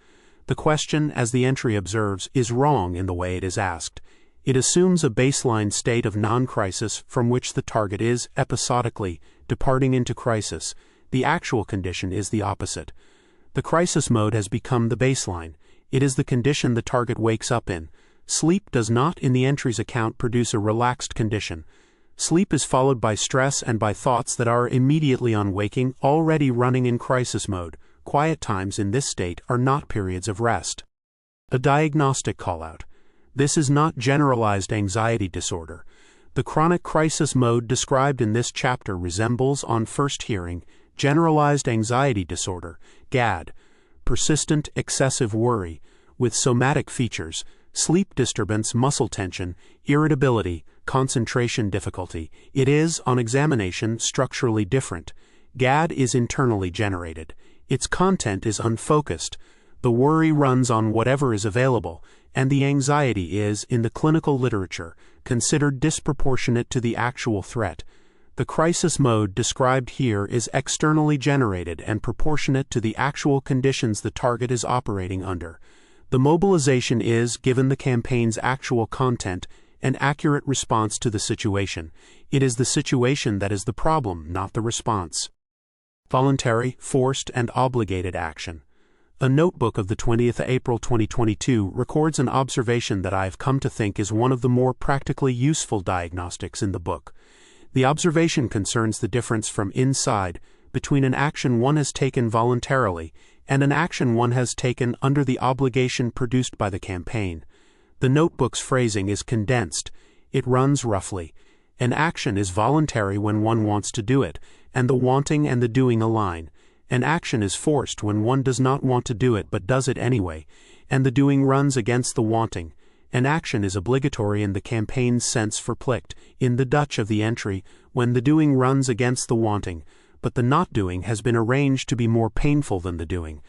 The question, as the entry observes, is wrong in the way it is asked. It assumes a baseline state of non-crisis from which the target is, episodically, departing into crisis. The actual condition is the opposite. The crisis mode has become the baseline. It is the condition the target wakes up in. Sleep does not, in the entry's account, produce a relaxed condition. Sleep is followed by stress and by thoughts that are immediately on waking, already running in crisis mode. Quiet times in this state are not periods of rest. A diagnostic callout. This is not generalized anxiety disorder. The chronic crisis mode described in this chapter resembles, on first hearing, generalized anxiety disorder, GAD, persistent excessive worry, with somatic features, sleep disturbance, muscle tension, irritability, concentration difficulty. It is, on examination, structurally different. GAD is internally generated. Its content is unfocused. The worry runs on whatever is available, and the anxiety is, in the clinical literature, considered disproportionate to the actual threat. The crisis mode described here is externally generated and proportionate to the actual conditions the target is operating under. The mobilization is, given the campaign's actual content, an accurate response to the situation. It is the situation that is the problem, not the response. Voluntary, forced, and obligated action. A notebook of the 20th of April 2022 records an observation that I have come to think is one of the more practically useful diagnostics in the book. The observation concerns the difference from inside between an action one has taken voluntarily and an action one has taken under the obligation produced by the campaign. The notebook's phrasing is condensed. It runs roughly. An action is voluntary when one wants to do it, and the wanting and the doing align. An action is forced when one does not want to do it but does it anyway, and the doing runs against the wanting. An action is obligatory in the campaign's sense verplicht, in the Dutch of the entry, when the doing runs against the wanting, but the not doing has been arranged to be more painful than the doing,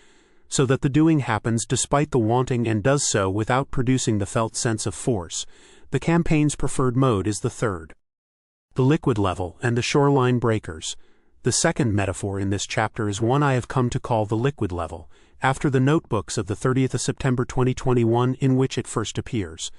so that the doing happens despite the wanting and does so without producing the felt sense of force. The campaign's preferred mode is the third. The liquid level and the shoreline breakers. The second metaphor in this chapter is one I have come to call the liquid level, after the notebooks of the 30th of September 2021 in which it first appears.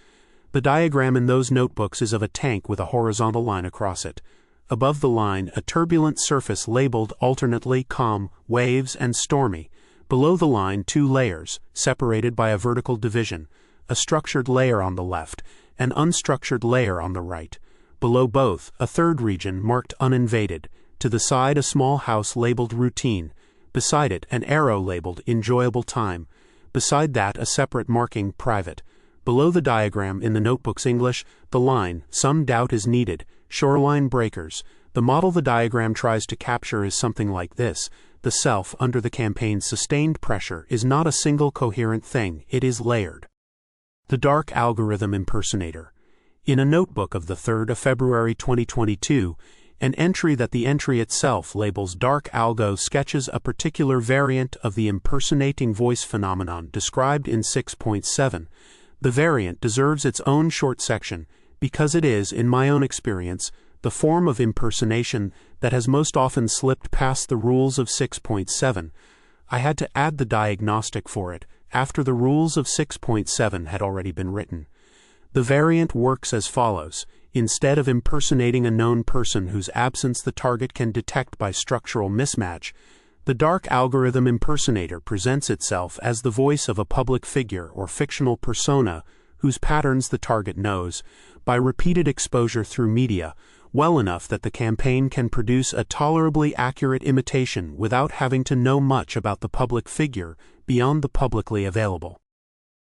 The diagram in those notebooks is of a tank with a horizontal line across it. Above the line, a turbulent surface labeled alternately calm, waves, and stormy. Below the line, two layers, separated by a vertical division, a structured layer on the left, an unstructured layer on the right. Below both, a third region marked uninvaded. To the side, a small house labeled routine. Beside it, an arrow labeled enjoyable time. Beside that, a separate marking private. Below the diagram in the notebook's English, the line, some doubt is needed, shoreline breakers. The model the diagram tries to capture is something like this. The self, under the campaign's sustained pressure, is not a single coherent thing, it is layered. The dark algorithm impersonator. In a notebook of the 3rd of February 2022, an entry that the entry itself labels dark algo sketches a particular variant of the impersonating voice phenomenon described in 6.7. The variant deserves its own short section because it is, in my own experience, the form of impersonation that has most often slipped past the rules of 6.7. I had to add the diagnostic for it after the rules of 6.7 had already been written. The variant works as follows. Instead of impersonating a known person whose absence the target can detect by structural mismatch, the dark algorithm impersonator presents itself as the voice of a public figure or fictional persona whose patterns the target knows, by repeated exposure through media, well enough that the campaign can produce a tolerably accurate imitation without having to know much about the public figure beyond the publicly available.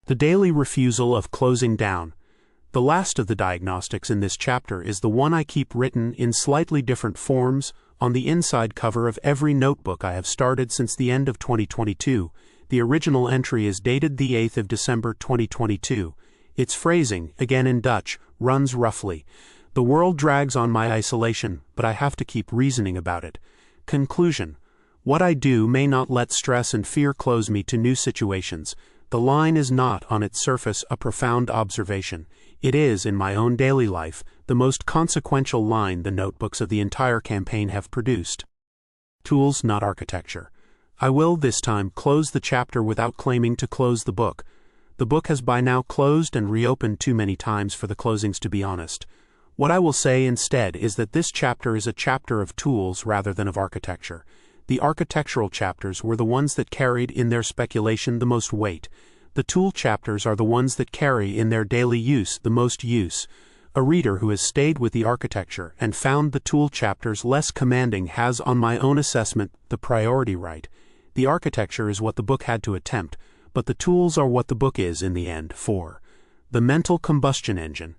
The daily refusal of closing down. The last of the diagnostics in this chapter is the one I keep written in slightly different forms on the inside cover of every notebook I have started since the end of 2022. The original entry is dated the 8th of December 2022. Its phrasing, again in Dutch, runs roughly. The world drags on my isolation, but I have to keep reasoning about it. Conclusion. What I do may not let stress and fear close me to new situations. The line is not, on its surface, a profound observation. It is, in my own daily life, the most consequential line the notebooks of the entire campaign have produced. Tools, not architecture. I will, this time, close the chapter without claiming to close the book. The book has by now closed and reopened too many times for the closings to be honest. What I will say instead is that this chapter is a chapter of tools rather than of architecture. The architectural chapters were the ones that carried in their speculation the most weight. The tool chapters are the ones that carry in their daily use the most use. A reader who has stayed with the architecture and found the tool chapters less commanding has, on my own assessment, the priority right. The architecture is what the book had to attempt, but the tools are what the book is in the end. 4. The mental combustion engine.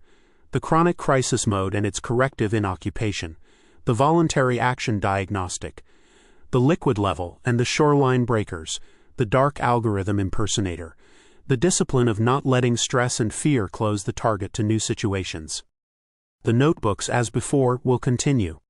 The chronic crisis mode and its corrective inoccupation. The voluntary action diagnostic. The liquid level and the shoreline breakers. The dark algorithm impersonator. The discipline of not letting stress and fear close the target to new situations. The notebooks, as before, will continue.